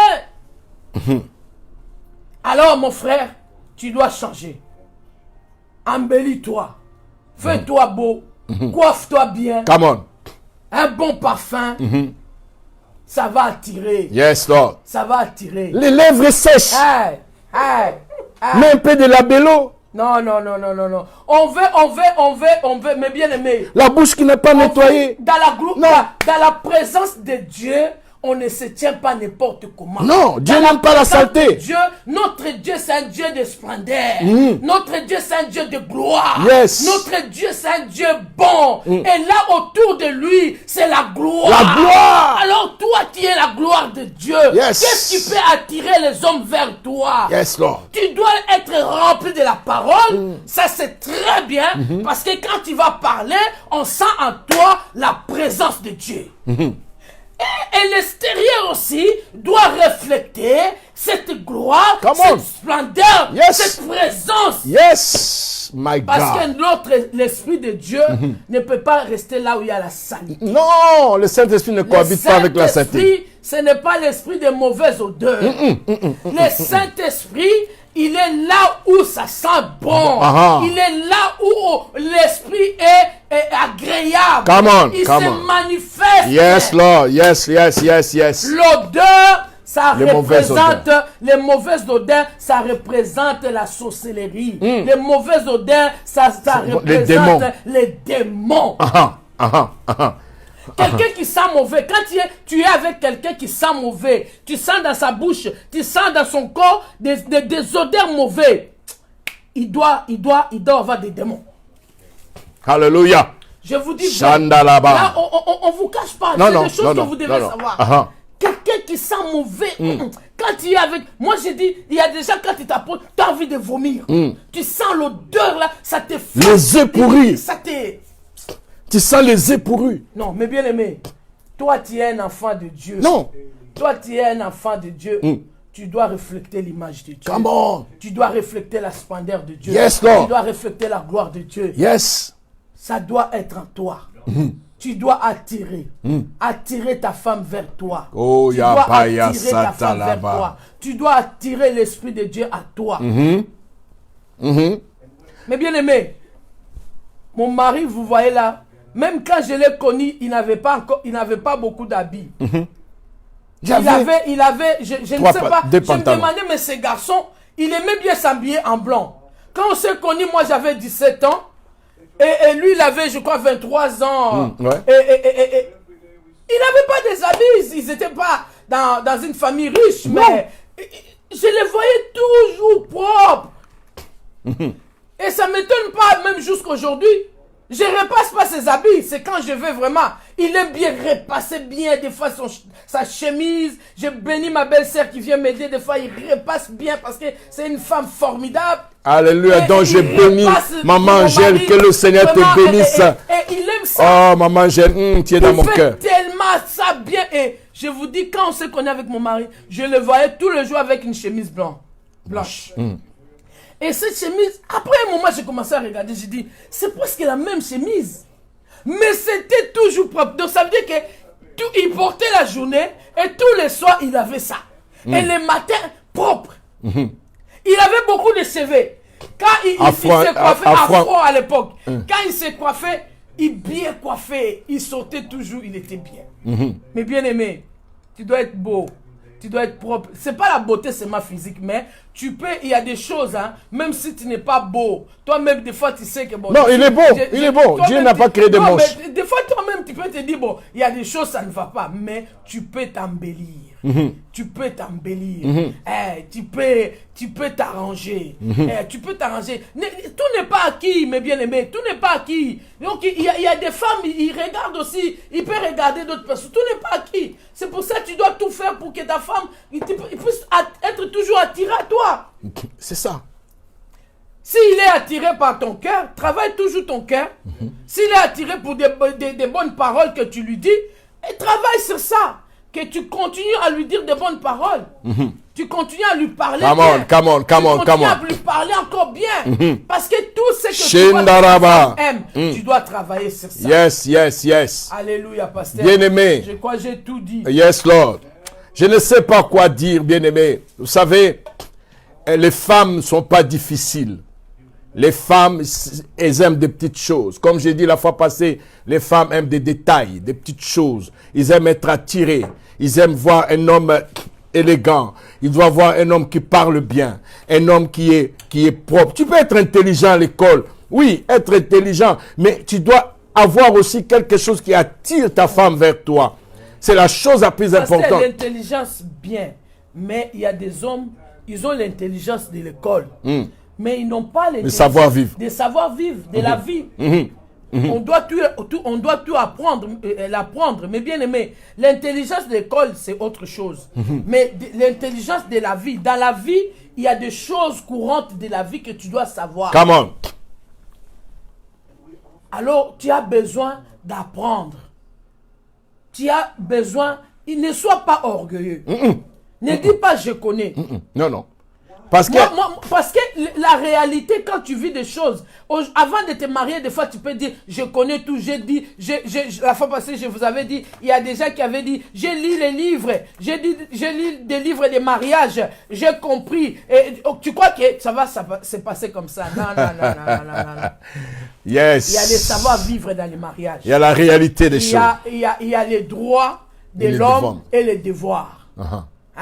Alors, mon frère, tu dois changer. Embellis-toi. Fais-toi beau. Coiffe-toi bien. Come on. Un bon parfum. Ça va attirer. Yes, Lord. Ça va attirer. Les lèvres sèches. Mets un peu de labello. Non. On veut, mais bien aimé. La bouche qui n'est pas nettoyée. Dans la présence de Dieu, on ne se tient pas n'importe comment. Non, Dieu Dans n'aime pas la présence saleté. de Dieu, notre Dieu, c'est un Dieu de splendeur. Notre Dieu, c'est un Dieu de gloire. Yes. Notre Dieu, c'est un Dieu bon. Et là, autour de lui, c'est la gloire. La gloire. Alors, toi, tu es la gloire de Dieu. Yes. Qu'est-ce qui peut attirer les hommes vers toi? Yes, Lord. Tu dois être rempli de la parole. Ça, c'est très bien. Parce que quand tu vas parler, on sent en toi la présence de Dieu. Et l'extérieur aussi doit refléter cette gloire, Come on. cette splendeur, Yes. cette présence. Yes, my Parce God. que l'Esprit de Dieu ne peut pas rester là où il y a la saleté. Non, le Saint-Esprit ne cohabite pas avec la saleté. Saint-Esprit, ce n'est pas l'esprit de mauvaise odeur. Le Saint-Esprit, il est là où ça sent bon. Il est là où l'esprit est agréable. Come on, il come se on. manifeste. Yes, Lord. Yes, yes, yes, yes. L'odeur, ça Les mauvaises représente les mauvaises odeurs, ça représente la sorcellerie. Les mauvaises odeurs, ça les démons. représente les démons. Quelqu'un qui sent mauvais, quand tu es avec quelqu'un qui sent mauvais, tu sens dans sa bouche, tu sens dans son corps des odeurs mauvaises, il doit avoir des démons. Alléluia. Je vous dis, Shandalaba. là, on vous cache pas, Non, c'est non, des choses non, que non, vous devez non, non. savoir. Quelqu'un qui sent mauvais, quand tu es avec... Moi, j'ai dit, il y a déjà, quand tu t'approches, tu as envie de vomir. Tu sens l'odeur, là, ça te... Les œufs pourris. Ça te... Tu sens les œufs pourris. Non, mais bien aimé, toi, tu es un enfant de Dieu. Non. Toi, tu es un enfant de Dieu. Tu dois refléter l'image de Dieu. Come on. Tu dois refléter la splendeur de Dieu. Yes, Lord. Tu dois refléter la gloire de Dieu. Yes. Ça doit être en toi. Tu dois attirer ta femme vers toi. Oh, tu dois Yabaya attirer ta femme vers Satalaba. toi. Tu dois attirer l'Esprit de Dieu à toi. Mais bien aimé, mon mari, vous voyez là, même quand je l'ai connu, il n'avait pas beaucoup d'habits. Il avait, je ne sais pas, je me demandais, mais ce garçon, il aimait bien s'habiller en blanc. Quand on s'est connu, moi j'avais 17 ans, et lui il avait, je crois, 23 ans. Ouais. Et il n'avait pas des habits, ils n'étaient pas dans une famille riche, mais je les voyais toujours propres. Et ça ne m'étonne pas, même jusqu'aujourd'hui. Je ne repasse pas ses habits. C'est quand je vais vraiment. Il aime bien repasser bien des fois sa chemise. Je bénis ma belle-sœur qui vient m'aider. Des fois, il repasse bien parce que c'est une femme formidable. Alléluia. Donc je bénis Maman Angèle. Que le Seigneur te bénisse. Et il aime ça. Oh, Maman Angèle, tu es dans mon cœur. Il fait tellement ça bien. Et je vous dis, quand on se connaît avec mon mari, je le voyais tous les jours avec une chemise blanche. Et cette chemise, après un moment, j'ai commencé à regarder, j'ai dit, c'est presque la même chemise. Mais c'était toujours propre. Donc ça veut dire qu'il portait la journée et tous les soirs, il avait ça. Et le matin, propre. Il avait beaucoup de cheveux. Quand il s'est coiffé, afro à l'époque. Quand il s'est coiffé, il bien coiffé. Il sortait toujours, il était bien. Mais bien aimé, tu dois être beau. Tu dois être propre. C'est pas la beauté seulement physique, mais tu peux, il y a des choses, hein, même si tu n'es pas beau, toi-même, des fois, tu sais que bon. Non, il est beau, il est beau. Dieu n'a pas créé des moches. Mais des fois, toi-même, tu peux te dire, bon, il y a des choses, ça ne va pas, mais tu peux t'embellir. Tu peux t'embellir. Tu peux t'arranger. Tu peux t'arranger. Tout n'est pas acquis, mes bien-aimés. Tout n'est pas acquis. Donc, il y a des femmes, ils regardent aussi. Ils peuvent regarder d'autres personnes. Tout n'est pas acquis. C'est pour ça que tu dois tout faire pour que ta femme il puisse être toujours attirée à toi. C'est ça. S'il est attiré par ton cœur, travaille toujours ton cœur. S'il est attiré pour des bonnes paroles que tu lui dis, et travaille sur ça. Que tu continues à lui dire des bonnes paroles. Tu continues à lui parler bien. Come on. Tu continues à lui parler encore bien. Parce que tout ce que Shindaraba. tu aimes, tu dois travailler sur ça. Yes. Alléluia, pasteur. Bien-aimé. Je crois que j'ai tout dit. Yes, Lord. Je ne sais pas quoi dire, bien-aimé. Vous savez, les femmes ne sont pas difficiles. Les femmes, elles aiment des petites choses. Comme j'ai dit la fois passée, les femmes aiment des détails, des petites choses. Ils aiment être attirés. Ils aiment voir un homme élégant. Ils doivent voir un homme qui parle bien. Un homme qui est propre. Tu peux être intelligent à l'école. Oui, être intelligent. Mais tu dois avoir aussi quelque chose qui attire ta femme vers toi. C'est la chose la plus Parce importante. que l'intelligence, bien. Mais il y a des hommes, ils ont l'intelligence de l'école. Mais ils n'ont pas l'intelligence savoir-vivre. de savoir-vivre, de la vie. On doit tout apprendre, l'apprendre. Mais bien aimé, l'intelligence de l'école, c'est autre chose. Mais l'intelligence de la vie, dans la vie, il y a des choses courantes de la vie que tu dois savoir. Come on. Alors, tu as besoin d'apprendre. Tu as besoin, ne sois pas orgueilleux. Ne dis pas je connais. Non, non. Parce que... Parce que la réalité, quand tu vis des choses, avant de te marier, des fois tu peux dire je connais tout, j'ai dit, la fois passée je vous avais dit, il y a des gens qui avaient dit j'ai lu les livres, j'ai lu des livres de mariage, j'ai compris. Et, tu crois que ça va se passer comme ça? Non, non, non, non, non, non, non. Yes. Il y a des savoir-vivre dans les mariages. Il y a la réalité des choses. Il y a les droits de l'homme et les devoirs.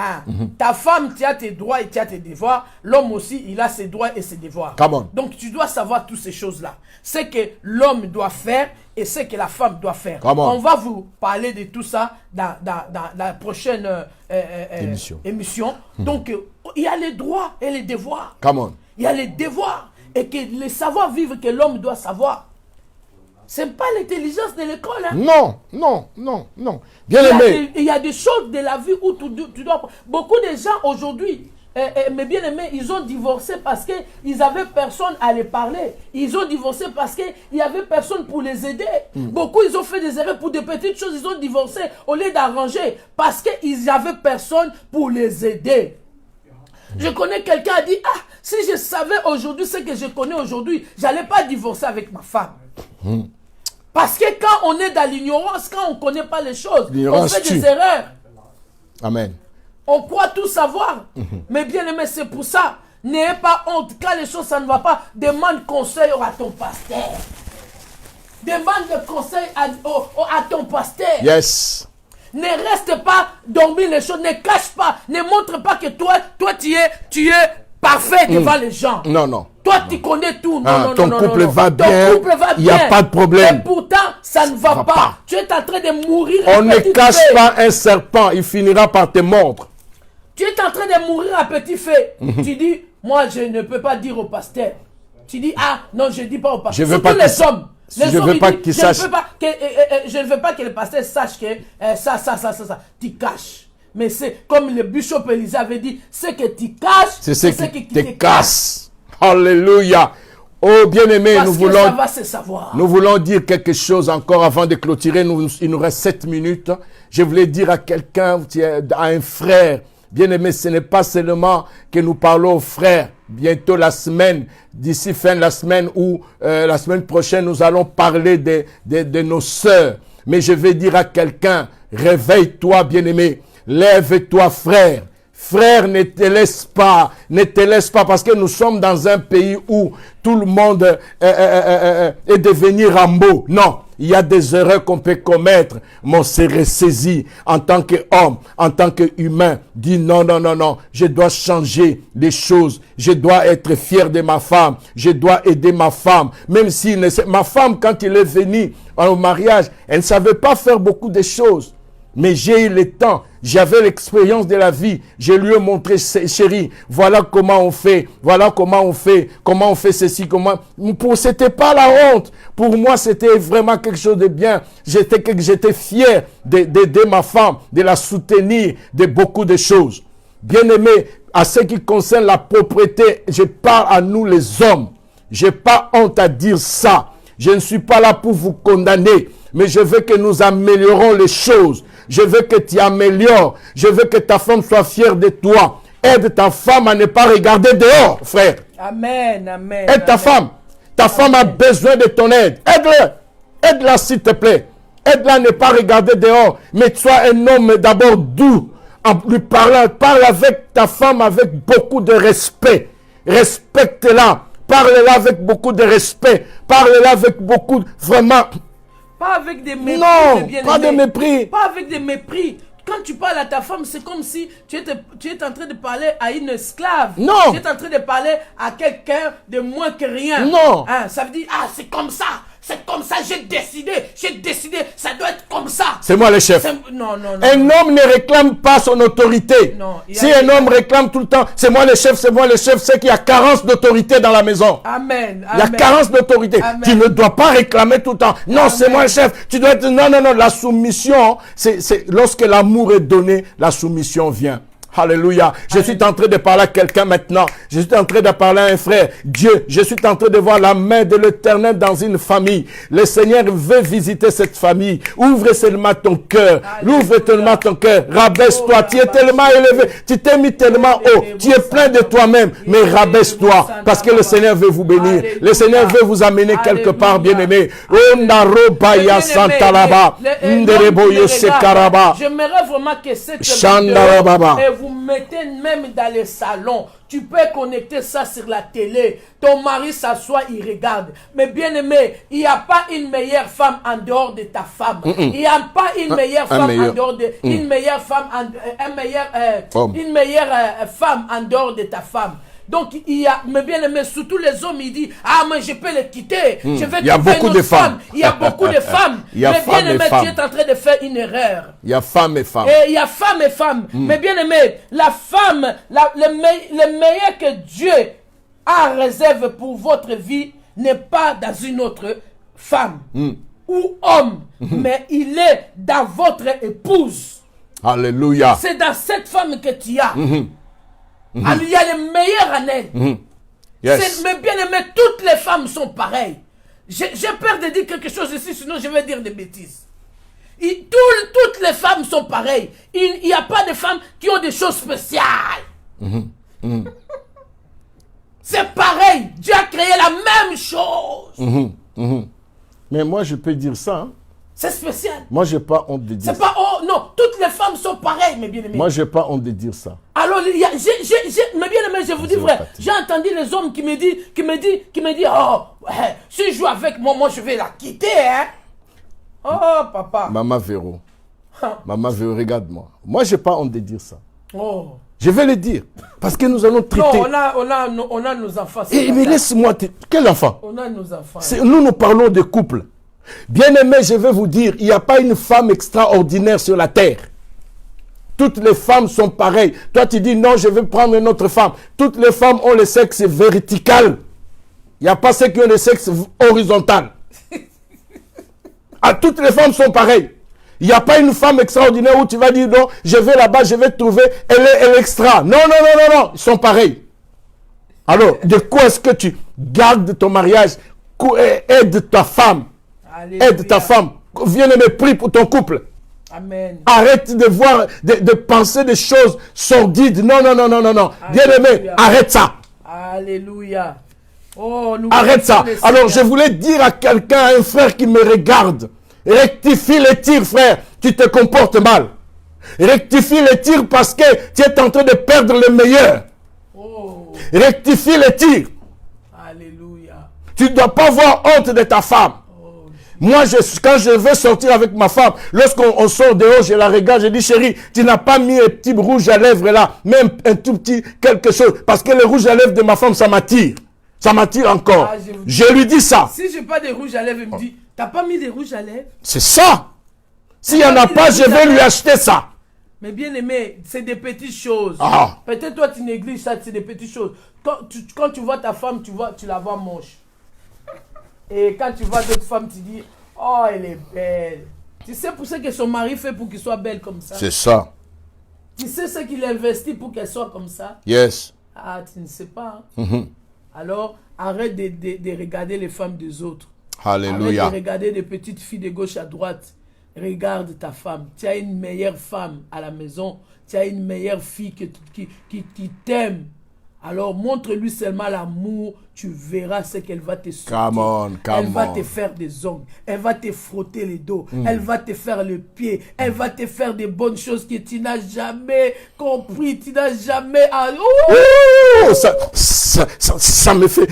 Ah. Ta femme, tu as tes droits et tu as tes devoirs. L'homme aussi, il a ses droits et ses devoirs. Come on. Donc, tu dois savoir toutes ces choses-là. Ce que l'homme doit faire et ce que la femme doit faire. Come on. On va vous parler de tout ça dans la prochaine émission. Donc, il y a les droits et les devoirs. Come on. Il y a les devoirs et que le savoir-vivre que l'homme doit savoir. Ce n'est pas l'intelligence de l'école. Hein. Non, non, non, non. Bien aimé. Il y a des choses de la vie où tu dois... Beaucoup de gens aujourd'hui, mais bien aimés, ils ont divorcé parce qu'ils n'avaient personne à les parler. Ils ont divorcé parce qu'il n'y avait personne pour les aider. Beaucoup, ils ont fait des erreurs pour des petites choses. Ils ont divorcé au lieu d'arranger parce qu'ils n'avaient personne pour les aider. Je connais quelqu'un qui a dit, ah, si je savais aujourd'hui ce que je connais aujourd'hui, je n'allais pas divorcer avec ma femme. Parce que quand on est dans l'ignorance, quand on ne connaît pas les choses, on fait des erreurs. Amen. On croit tout savoir. Mais bien aimé, c'est pour ça. N'ayez pas honte. Quand les choses, ça ne va pas, demande conseil à ton pasteur. Demande conseil à ton pasteur. Yes. Ne reste pas dormir les choses. Ne cache pas. Ne montre pas que toi tu es parfait devant les gens. Non, non. Toi, tu connais tout. Ton couple va bien. Il n'y a pas de problème. Et pourtant, ça ne va pas. Tu es en train de mourir. On ne cache pas un serpent. Il finira par te mordre. Tu es en train de mourir à petit feu. Tu dis, moi, je ne peux pas dire au pasteur. Tu dis, ah, non, je ne dis pas au pasteur. Je veux pas les hommes. Je ne veux pas qu'il sache. Je ne veux pas que le pasteur sache que ça. Tu caches. Mais c'est comme le bishop Élisée avait dit, ce que tu caches, c'est ce qui te casse. Alléluia. Oh bien-aimé, nous voulons dire quelque chose encore avant de clôturer. Il nous reste 7 minutes. Je voulais dire à quelqu'un, à un frère, bien-aimé, ce n'est pas seulement que nous parlons aux frères. Bientôt la semaine, d'ici fin de la semaine ou la semaine prochaine, nous allons parler de nos sœurs. Mais je vais dire à quelqu'un, réveille-toi bien-aimé. Lève-toi, frère. Frère, ne te laisse pas parce que nous sommes dans un pays où tout le monde est devenu Rambo. Non, il y a des erreurs qu'on peut commettre. Mon s'est ressaisi en tant qu'homme, en tant qu'humain. Dit non, je dois changer les choses. Je dois être fier de ma femme. Je dois aider ma femme. Même si ma femme, quand il est venu au mariage, elle ne savait pas faire beaucoup de choses. Mais j'ai eu le temps, j'avais l'expérience de la vie. Je lui ai montré, chérie, voilà comment on fait ceci, c'était pas la honte. Pour moi, c'était vraiment quelque chose de bien. J'étais fier d'aider ma femme, de la soutenir, de beaucoup de choses. Bien-aimé, à ce qui concerne la propriété, je parle à nous les hommes. J'ai pas honte à dire ça. Je ne suis pas là pour vous condamner, mais je veux que nous améliorons les choses. Je veux que tu améliores. Je veux que ta femme soit fière de toi. Aide ta femme à ne pas regarder dehors, frère. Amen, amen. Aide ta femme. Ta femme a besoin de ton aide. Aide-la. Aide-la, s'il te plaît. Aide-la à ne pas regarder dehors. Mais sois un homme d'abord doux. En lui parlant, parle avec ta femme avec beaucoup de respect. Respecte-la. Parle-la avec beaucoup de respect. Parle-la avec beaucoup, vraiment... Pas avec des mépris. Non, pas de mépris. Pas avec des mépris. Quand tu parles à ta femme, c'est comme si tu es en train de parler à une esclave. Non. Tu es en train de parler à quelqu'un de moins que rien. Non. Hein, ça veut dire, ah, c'est comme ça. c'est comme ça, j'ai décidé, ça doit être comme ça. C'est moi le chef. Non. Un homme ne réclame pas son autorité. Non, si un homme réclame tout le temps, c'est moi le chef, c'est qu'il y a carence d'autorité dans la maison. Amen. Il y a carence d'autorité. Tu ne dois pas réclamer tout le temps. Non, c'est moi le chef. Tu dois être... Non. La soumission, c'est lorsque l'amour est donné, la soumission vient. Alléluia. Je suis en train de parler à quelqu'un maintenant. Je suis en train de parler à un frère. Dieu, je suis en train de voir la main de l'Éternel dans une famille. Le Seigneur veut visiter cette famille. Ouvre seulement ton cœur. Ouvre seulement ton cœur. Rabaisse-toi. Tu es tellement élevé. Tu t'es mis tellement haut. Tu es plein de toi-même. Mais rabaisse-toi. Parce que le Seigneur veut vous bénir. Le Seigneur veut vous amener quelque part, bien-aimé. J'aimerais vraiment que cette vidéo, vous mettez même dans les salons. Tu peux connecter ça sur la télé. Ton mari s'assoit, il regarde. Mais bien aimé, il n'y a pas une meilleure femme en dehors de ta femme. Il n'y a pas une meilleure femme en dehors de... Une meilleure femme femme en dehors de ta femme. Donc, il y a, mais bien aimé, surtout les hommes, ils disent, ah, mais je peux les quitter. Je vais il y a beaucoup de femmes. Il y a beaucoup de femmes. Mais bien aimé, tu es en train de faire une erreur. Il y a femmes et femmes. Et il y a femmes et femmes. Mais bien aimé, la femme, le meilleur que Dieu a réservé pour votre vie n'est pas dans une autre femme ou homme, mais il est dans votre épouse. Alléluia. C'est dans cette femme que tu as. Alors, il y a les meilleurs en elle. Yes. Mais bien aimé, toutes les femmes sont pareilles. J'ai peur de dire quelque chose ici, sinon je vais dire des bêtises. Toutes les femmes sont pareilles. Il n'y a pas de femmes qui ont des choses spéciales. C'est pareil. Dieu a créé la même chose. Mais moi, je peux dire ça. Hein? C'est spécial. Moi, je n'ai pas honte de dire ça. C'est pas... Oh, non, toutes les femmes sont pareilles, mes bien-aimés. Moi, je n'ai pas honte de dire ça. Alors, mes bien-aimés, je vous dis vrai, j'ai entendu les hommes qui me disent, oh, si je joue avec moi, je vais la quitter, hein. Oh, papa. Maman Véro. Maman Véro, regarde-moi. Moi, je n'ai pas honte de dire ça. Oh. Je vais le dire. Parce que nous allons traiter... Non, on a nos enfants. Mais laisse-moi... Quel enfant? On a nos enfants. Nous parlons de couple. Bien-aimé, je vais vous dire, il n'y a pas une femme extraordinaire sur la terre. Toutes les femmes sont pareilles. Toi, tu dis, non, je vais prendre une autre femme. Toutes les femmes ont le sexe vertical. Il n'y a pas ceux qui ont le sexe horizontal. Toutes les femmes sont pareilles. Il n'y a pas une femme extraordinaire où tu vas dire, non, je vais là-bas, je vais trouver, elle est extra. Non, ils sont pareils. Alors, de quoi est-ce que tu gardes ton mariage? Aide ta femme. Alléluia. Aide ta femme. Viens me prier pour ton couple. Amen. Arrête de voir, de penser des choses sordides. Non. Bien-aimé, arrête ça. Alléluia. Oh, arrête ça. Alors, je voulais dire à quelqu'un, à un frère qui me regarde, rectifie les tirs, frère. Tu te comportes mal. Rectifie les tirs parce que tu es en train de perdre le meilleur. Oh. Rectifie les tirs. Alléluia. Tu ne dois pas avoir honte de ta femme. Moi, quand je veux sortir avec ma femme, lorsqu'on sort dehors, je la regarde, je dis, chérie, tu n'as pas mis un petit rouge à lèvres là, même un tout petit quelque chose. Parce que le rouge à lèvres de ma femme, ça m'attire. Ça m'attire encore. Je lui dis ça. Si je n'ai pas de rouge à lèvres, il me dit, t'as pas mis de rouge à lèvres? C'est ça. S'il n'y en a pas, je vais lui acheter ça. Mais bien aimé, c'est des petites choses. Peut-être toi, tu négliges ça, c'est des petites choses. Quand tu vois ta femme, tu la vois moche. Et quand tu vois d'autres femmes, tu dis, oh, elle est belle. Tu sais pour ce que son mari fait pour qu'elle soit belle comme ça? C'est ça. Tu sais ce qu'il investit pour qu'elle soit comme ça? Yes. Ah, tu ne sais pas. Alors, arrête de regarder les femmes des autres. Alléluia. Arrête de regarder des petites filles de gauche à droite. Regarde ta femme. Tu as une meilleure femme à la maison. Tu as une meilleure fille qui t'aime. Alors, montre-lui seulement l'amour. Tu verras ce qu'elle va te soutenir. Come on. Elle va te faire des ongles. Elle va te frotter les dos. Elle va te faire le pied. Elle va te faire des bonnes choses que tu n'as jamais compris. Tu n'as jamais... Ça me fait...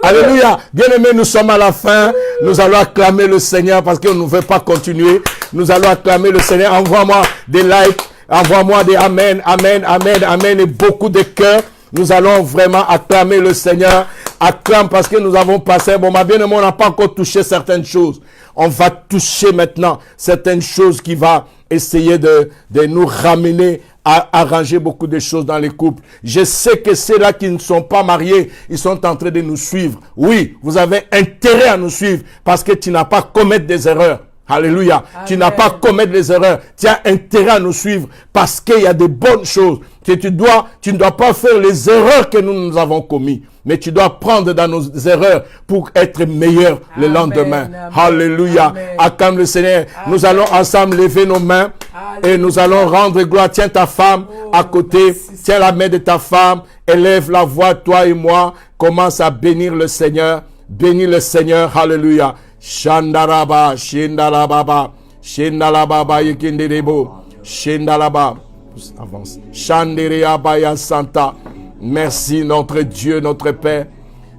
Alléluia. Bien-aimés, nous sommes à la fin. Nous allons acclamer le Seigneur parce qu'on ne veut pas continuer. Nous allons acclamer le Seigneur. Envoie-moi des likes. Envoie-moi des amen, amen, amen, amen et beaucoup de cœurs. Nous allons vraiment acclamer le Seigneur. Acclame parce que nous avons passé. Bon, ma bien-aimée, on n'a pas encore touché certaines choses. On va toucher maintenant certaines choses qui vont essayer de nous ramener à arranger beaucoup de choses dans les couples. Je sais que ceux-là qui ne sont pas mariés, ils sont en train de nous suivre. Oui, vous avez intérêt à nous suivre parce que tu n'as pas commettre des erreurs. Alléluia. Amen. Tu n'as pas commettre des erreurs. Tu as intérêt à nous suivre parce qu'il y a de bonnes choses que tu ne dois pas faire les erreurs que nous avons commises. Mais tu dois prendre dans nos erreurs pour être meilleur le lendemain. Amen. Alléluia. Acclame le Seigneur. Amen. Nous allons ensemble lever nos mains. Alléluia. Et nous allons rendre gloire. Tiens ta femme à côté. Tiens la main de ta femme. Élève la voix, toi et moi. Commence à bénir le Seigneur. Bénis le Seigneur. Alléluia. Shandaraba, Shindarababa, Shindalababa, Yekinderebo, Shindalaba. Avance. Shandiriabaya Santa. Merci notre Dieu, notre Père.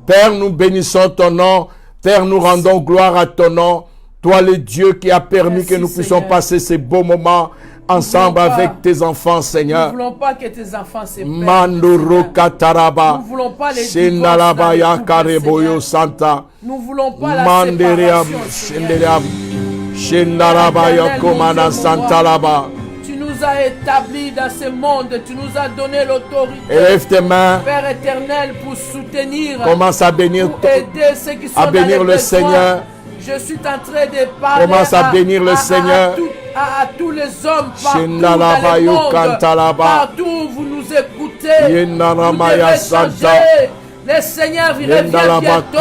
Père, nous bénissons ton nom. Père, nous rendons gloire à ton nom. Toi, le Dieu qui a permis Merci, que nous puissions Seigneur. Passer ces beaux moments ensemble avec tes enfants, Seigneur. Nous ne voulons pas que tes enfants se perdent. Mandoro Kataraba. Nous ne voulons pas les Shinalabaya Kareboyo Santa. Nous ne voulons pas la séparation, Seigneur. Shinalabaya Komana Santa Laba. Tu nous as établis dans ce monde, tu nous as donné l'autorité. Élève tes mains. Père éternel, pour soutenir. Commence à bénir, pour aider ceux qui sont à bénir dans le besoins. Seigneur. Je suis en train de parler Commence à bénir le Seigneur. À tous les hommes partout dans le monde, partout où vous nous écoutez, vous devez changer. Le Seigneur revient bientôt. Le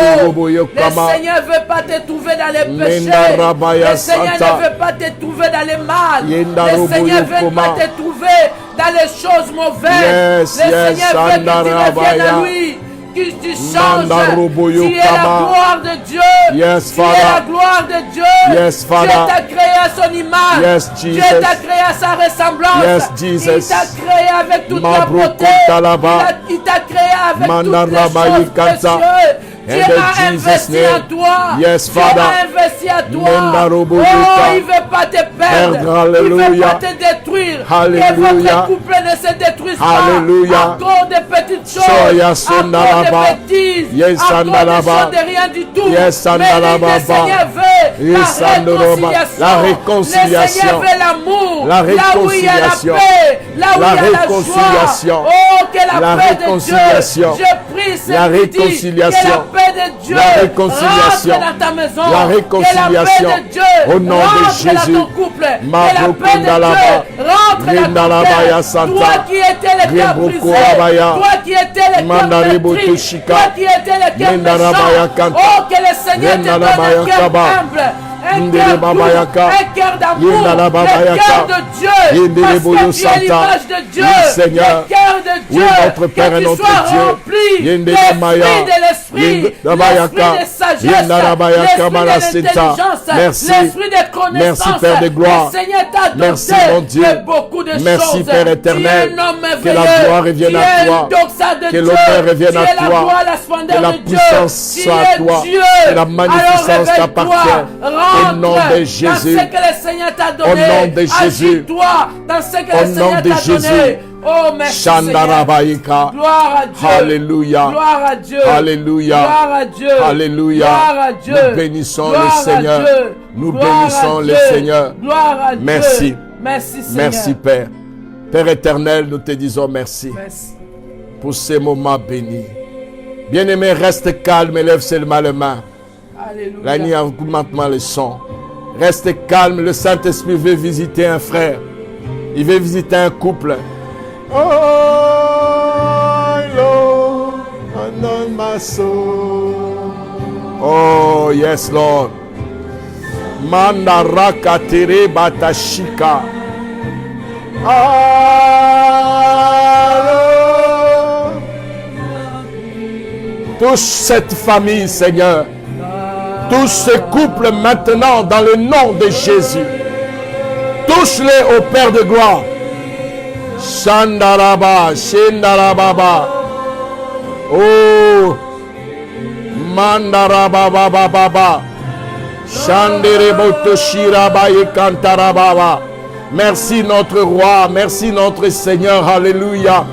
Seigneur ne veut pas te trouver dans les péchés. Le Seigneur ne veut pas te trouver dans les mal. Le Seigneur ne veut pas te trouver dans les choses mauvaises. Le Seigneur veut que tu reviennes à lui. Que tu changes. Tu es la gloire de Dieu. Yes, tu es la gloire de Dieu. Yes, Dieu t'a créé à son image. Yes, Jesus. Dieu t'a créé à sa ressemblance. Yes, Jesus. Il t'a créé avec toute la beauté. Il t'a créé avec toutes les choses précieuses. Dieu a investi en toi. Yes, Dieu a investi en toi. Oh, il ne veut pas te perdre. Il ne veut pas te détruire. Alléluia. Que votre couple ne se détruise Alléluia. pas. Encore de petites choses. Encore de bêtises. Yes, encore des choses de rien du tout. Yes, mais le Seigneur veut la réconciliation. Le Seigneur veut l'amour. La là où il y a la paix. Là où il y a la joie. Oh, que la paix de Dieu. Je prie, Seigneur, que la paix de Dieu la réconciliation, rentre dans ta maison, la réconciliation, que la paix de Dieu au nom de Jésus, dans ton couple, que la paix de Dieu rentre dans ton cœur. Toi qui étais le cœur brisé, toi qui étais le cœur meurtri, toi qui étais le cœur méchant, oh que le Seigneur te donne un cœur humble. Un cœur doux, un cœur d'amour, un cœur de Dieu, parce que tu es l'image de Dieu, le cœur de Dieu, notre Père que et tu notre sois Dieu. rempli de l'esprit de sagesse, l'esprit de l'intelligence, l'esprit de connaissance. Merci Père de gloire. Le Seigneur t'a Merci mon Dieu. donné beaucoup de choses. Merci Père éternel. Tu es un homme Que la gloire revienne à toi. Que l'honneur revienne à toi. Que la puissance soit à toi. Que la magnificence t'appartienne. Au nom de Jésus. Dans ce que le Seigneur t'a donné. Au nom de Jésus. Agis-toi dans ce que le Seigneur t'a donné. Oh, merci Seigneur. Gloire à Dieu. Alléluia. Gloire à Dieu. Alléluia. Gloire à Dieu. Alléluia. Gloire à Dieu. Nous bénissons Gloire le Seigneur. à Dieu. Nous Gloire bénissons à le Dieu. Seigneur. Gloire à Merci. Dieu. Merci Seigneur. Merci Père. Père éternel, nous te disons merci. Merci. Pour ces moments bénis. Bien-aimé, reste calme et lève seulement les mains. Alléluia. La nuit augmente le son. Reste calme, le Saint-Esprit veut visiter un frère. Il veut visiter un couple. Oh Lord, anoint my soul. Oh yes Lord. Mandaraka tere batashika. Touche cette famille, Seigneur. Touche ce couple maintenant dans le nom de Jésus. Touche-les au Père de gloire. Shandaraba, Shindarababa. Oh, Mandarababa. Shanderebotoshiraba et Kantarababa. Merci notre roi, merci notre Seigneur, alléluia.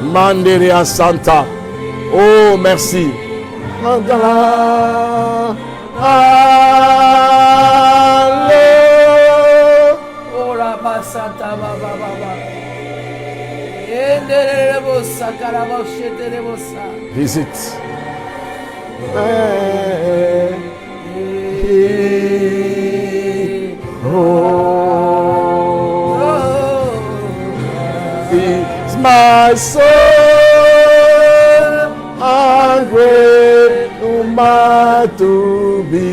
Manderea Santa. Oh, merci. Mandala. Oh la basata baba baba. Visite. It's my soul hungry to be.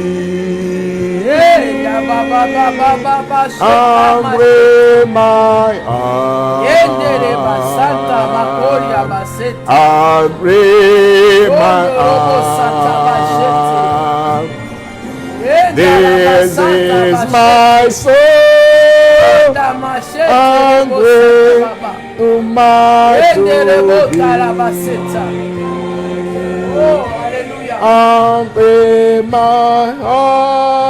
Hungry my heart. Hungry my heart. This is my soul hungry to be. Oh, hallelujah. Hungry my heart.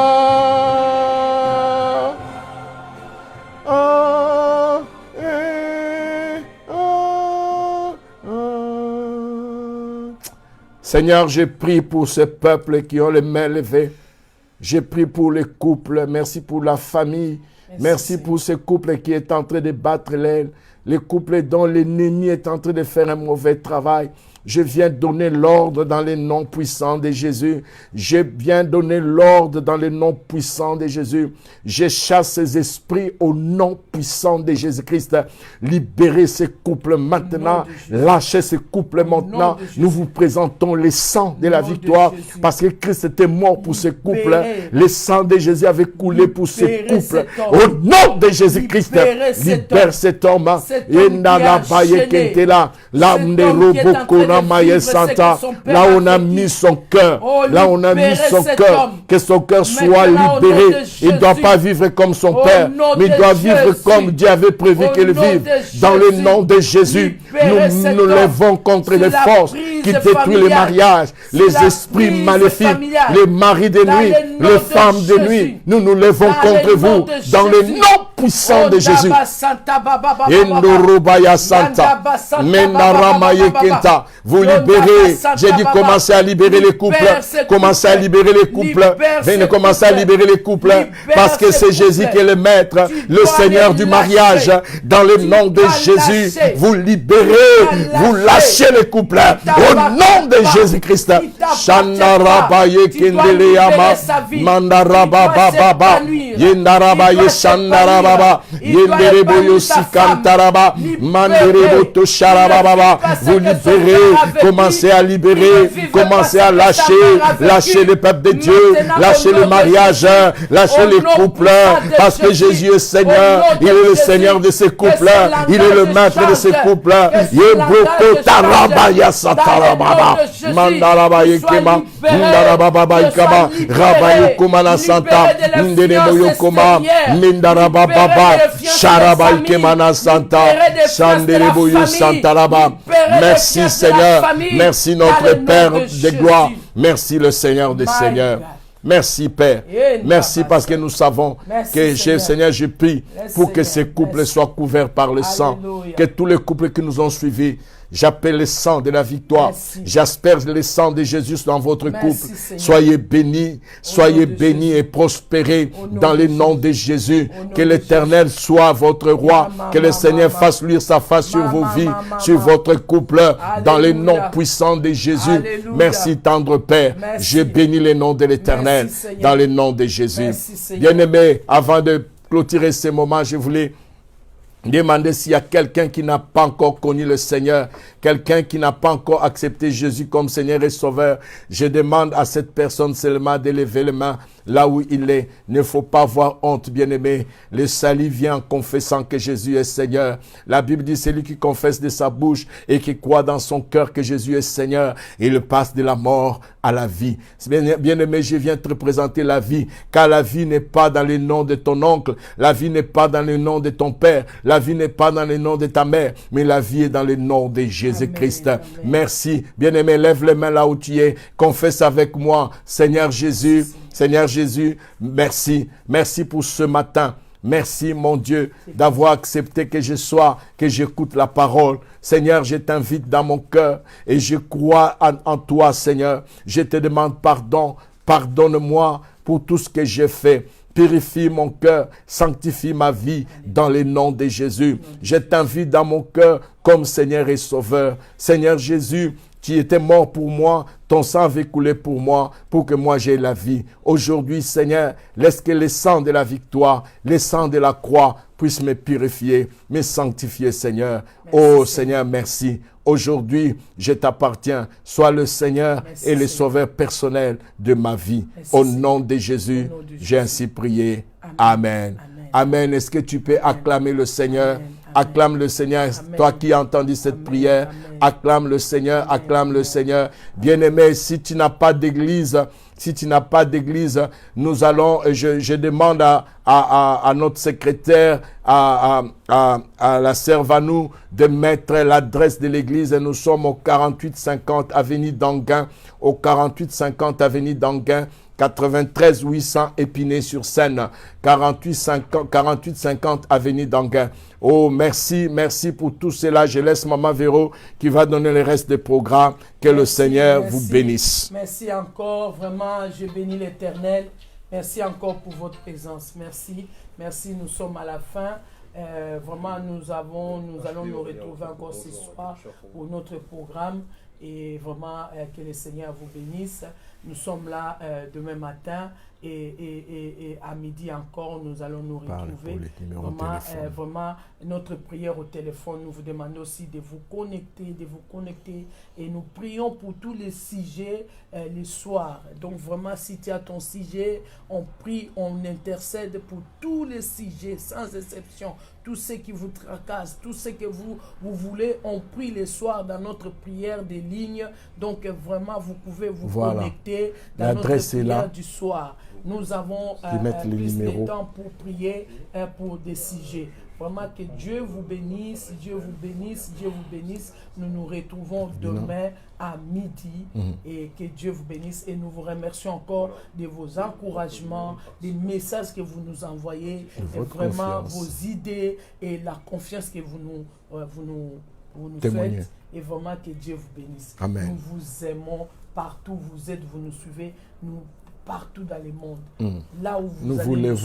Seigneur, j'ai prié pour ce peuple qui ont les mains levées. J'ai prié pour les couples. Merci pour la famille. Merci pour ce couple qui est en train de battre l'aile. Les couples dont l'ennemi est en train de faire un mauvais travail. Je viens donner l'ordre dans les noms puissants de Jésus. Je viens donner l'ordre dans les noms puissants de Jésus. Je chasse ces esprits au nom puissant de Jésus-Christ. Libérez ces couples maintenant. Lâchez ces couples maintenant. Nous vous présentons le sang de la victoire parce que Christ était mort pour ces couples. Le sang de Jésus avait coulé pour ces couples. Au nom de Jésus-Christ, libère cet homme. L'âme de Robocona. Santa, là on a mis son cœur, là on a mis son cœur, que son cœur soit libéré. Il ne doit pas vivre comme son père, mais il doit vivre comme Dieu avait prévu qu'il vive. Dans le nom de Jésus, nous nous levons contre les forces qui détruisent les mariages, les esprits maléfiques, les maris de nuit, les femmes de nuit. Nous nous levons contre vous dans le nom puissant de Jésus. Vous libérez, j'ai dit commencez à libérer les couples, commencez à libérer les couples, venez commencer à libérer les couples, parce que c'est Jésus qui est le maître, le Seigneur du mariage, dans le nom de Jésus, vous libérez, vous lâchez les couples, au nom de Jésus-Christ. Shandarabaye Kendeleyama, Mandarababa, Yendarabaye Shandarababa, Yendereboyo Sikantaraba, Manderebo Tosharababa, vous libérez. Commencez à libérer, commencez à lâcher le peuple de Dieu, lâcher le mariage, lâcher les couples, parce que Jésus est Seigneur, il est le Seigneur de ces couples, il est le maître de ces couples. Yebroko tarabaya satarababa, mandarabaye kema, ndarababa ikaba, rabaye kumana santa, ndenemoyo koma, mindarababa, sharabaye kemana santa, sandereboyo santaraba. Merci Seigneur. Merci notre Père de gloire. Merci le Seigneur des Seigneurs. Merci Père. Merci parce que nous savons que Seigneur, je prie pour que ces couples soient couverts par le sang. Que tous les couples qui nous ont suivis, j'appelle le sang de la victoire. J'asperge le sang de Jésus dans votre couple. Soyez bénis et prospérez dans le nom de Jésus. Que l'Éternel soit votre roi. Que le Seigneur fasse luire sa face sur vos vies, sur votre couple, dans le nom puissant de Jésus. Merci tendre Père. Je bénis le nom de l'Éternel dans le nom de Jésus. Bien-aimés, avant de clôturer ce moment, je voulais demander s'il y a quelqu'un qui n'a pas encore connu le Seigneur, quelqu'un qui n'a pas encore accepté Jésus comme Seigneur et Sauveur. Je demande à cette personne seulement de lever les mains là où il est. Il ne faut pas avoir honte, bien-aimé. Le salut vient en confessant que Jésus est Seigneur. La Bible dit, celui qui confesse de sa bouche et qui croit dans son cœur que Jésus est Seigneur, il passe de la mort à la vie. Bien-aimé, je viens te présenter la vie, car la vie n'est pas dans le nom de ton oncle, la vie n'est pas dans le nom de ton père, la vie n'est pas dans le nom de ta mère, mais la vie est dans le nom de Jésus-Christ. Merci. Bien-aimé, lève les mains là où tu es. Confesse avec moi, Seigneur Jésus, merci. Merci pour ce matin. Merci, mon Dieu, d'avoir accepté que que j'écoute la parole. Seigneur, je t'invite dans mon cœur et je crois en toi, Seigneur. Je te demande pardon. Pardonne-moi pour tout ce que j'ai fait. Purifie mon cœur, sanctifie ma vie dans le nom de Jésus. Je t'invite dans mon cœur comme Seigneur et Sauveur. Seigneur Jésus, tu étais mort pour moi, ton sang avait coulé pour moi, pour que moi j'aie la vie. Aujourd'hui, Seigneur, laisse que le sang de la victoire, le sang de la croix puisse me purifier, me sanctifier, Seigneur. Oh Seigneur, merci. Aujourd'hui, je t'appartiens. Sois le Seigneur et le Sauveur personnel de ma vie. Au nom de Jésus, j'ai ainsi prié. Amen. Amen. Est-ce que tu peux acclamer le Seigneur? Acclame le Seigneur. Toi qui as entendu cette prière, acclame le Seigneur, acclame le Seigneur. Bien-aimé, si tu n'as pas d'église, nous allons, je demande à notre secrétaire, à la sœur Vanou, de mettre l'adresse de l'église. Nous sommes au 4850 avenue d'Anguin, 93 800 Épinay-sur-Seine, 4850 avenue d'Anguin. Oh, merci pour tout cela. Je laisse Maman Véro qui va donner le reste des programmes. Que le Seigneur vous bénisse. Merci encore. Vraiment, je bénis l'Éternel. Merci encore pour votre présence. Merci. Nous sommes à la fin. Vraiment, nous allons nous retrouver encore ce soir pour notre programme. Et vraiment, que le Seigneur vous bénisse. Nous sommes là demain matin et à midi encore, nous allons nous retrouver. Vraiment, notre prière au téléphone, nous vous demandons aussi de vous connecter et nous prions pour tous les sujets les soirs. Donc vraiment, si tu as ton sujet, on prie, on intercède pour tous les sujets, sans exception. Tout ce qui vous tracasse, tout ce que vous voulez, on prie les soirs dans notre prière des lignes. Donc vraiment, vous pouvez vous connecter dans notre prière du soir. Nous avons plus de temps pour prier pour des sujets. Vraiment que Dieu vous bénisse, Nous nous retrouvons demain à midi et que Dieu vous bénisse. Et nous vous remercions encore de vos encouragements, des messages que vous nous envoyez, et vraiment vos idées et la confiance que vous nous faites. Et vraiment que Dieu vous bénisse. Amen. Nous vous aimons partout où vous êtes, vous nous suivez. Nous partout dans le monde. Là où vous nous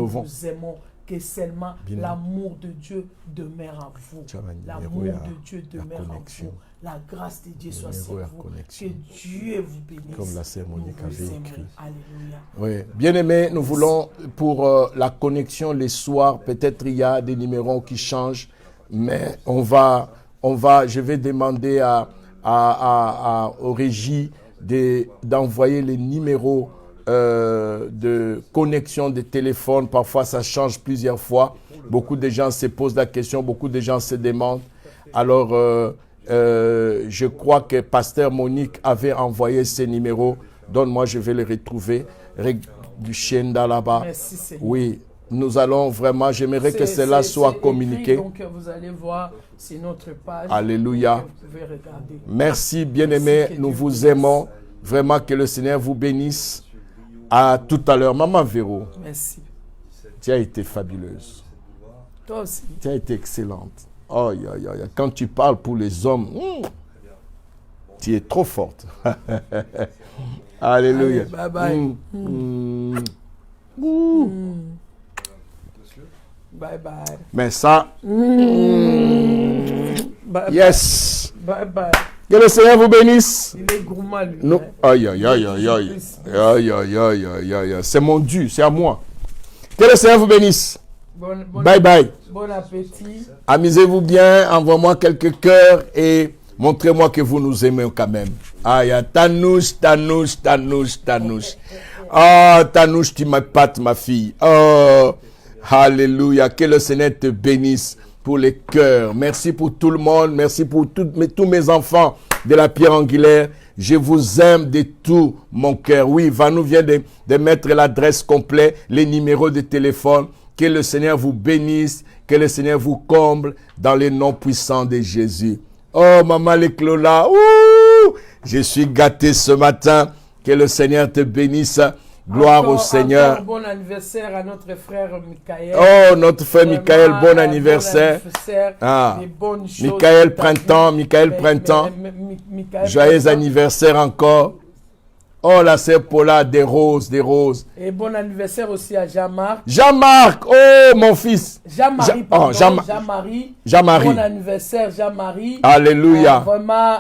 vous aimons. Que seulement l'amour de Dieu demeure en vous. L'amour de Dieu demeure en vous. La grâce de Dieu soit sur vous. Que Dieu vous bénisse. Comme la sœur Monique avait écrit. Alléluia. Oui. Bien-aimés, nous voulons pour la connexion les soirs, peut-être il y a des numéros qui changent, mais je vais demander aux régies d'envoyer les numéros de connexion des téléphones. Parfois ça change plusieurs fois. Beaucoup de gens se posent la question, beaucoup de gens se demandent. Alors je crois que Pasteur Monique avait envoyé ces numéros. Donne-moi, je vais les retrouver. Du Chienda là-bas. Merci Seigneur. Oui, nous allons vraiment, j'aimerais que cela soit communiqué. Écrit, donc vous allez voir sur notre page. Alléluia. Vous pouvez regarder. Merci bien-aimés, nous vous aimons. Vraiment que le Seigneur vous bénisse. À tout à l'heure. Maman Véro. Merci. Tu as été fabuleuse. Toi aussi. Tu as été excellente. Oh, quand tu parles pour les hommes, tu es trop forte. Alléluia. Allez, bye bye. Bye bye. Mais ça. Bye Yes. Bye bye. Que le Seigneur vous bénisse. Il est gourmand, lui. Non. Aïe. C'est mon dû, c'est à moi. Que le Seigneur vous bénisse. Bye bye. Bon appétit. Amusez-vous bien, envoie-moi quelques cœurs et montrez-moi que vous nous aimez quand même. Aïe, Tanouche. Ah, Tanouche, tu m'épates, ma fille. Oh, alléluia. Que le Seigneur te bénisse. Pour les cœurs. Merci pour tout le monde. Merci pour tous mes enfants de la pierre angulaire. Je vous aime de tout mon cœur. Oui, Vanou vient de mettre l'adresse complète, les numéros de téléphone. Que le Seigneur vous bénisse. Que le Seigneur vous comble dans le nom puissant de Jésus. Oh, Maman Leclola. Je suis gâté ce matin. Que le Seigneur te bénisse. Gloire au Seigneur. Encore bon anniversaire à notre frère Michael. Oh, notre frère Vraiment, Michael, bon anniversaire. Ah, des bonnes choses Michael pour ta Printemps, vie. Michael Printemps. Michael Joyeux Printemps. anniversaire encore. Oh, la sœur Paula, des roses, des roses. Et bon anniversaire aussi à Jean-Marc. Jean-Marc, oh, mon fils. Jean-Marie, pardon. Jean-Marie. Jean-Marie. Bon anniversaire, Jean-Marie. Alléluia. Vraiment,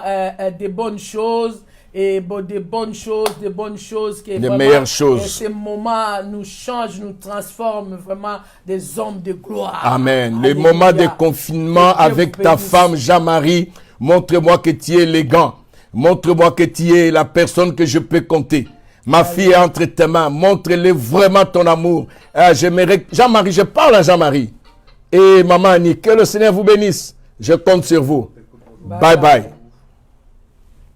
des bonnes choses. Et des bonnes choses. Qui Des meilleures choses. Et ces moments nous changent, nous transforment vraiment des hommes de gloire. Amen. Les Alléluia. moments de confinement Que Dieu avec vous ta bénisse. femme Jean-Marie, montre-moi que tu es élégant. Montre-moi que tu es la personne que je peux compter. Ma fille est entre tes mains. Montre-le vraiment ton amour. J'aimerais... Jean-Marie, je parle à Jean-Marie. Et maman Annie, que le Seigneur vous bénisse. Je compte sur vous. Bye bye.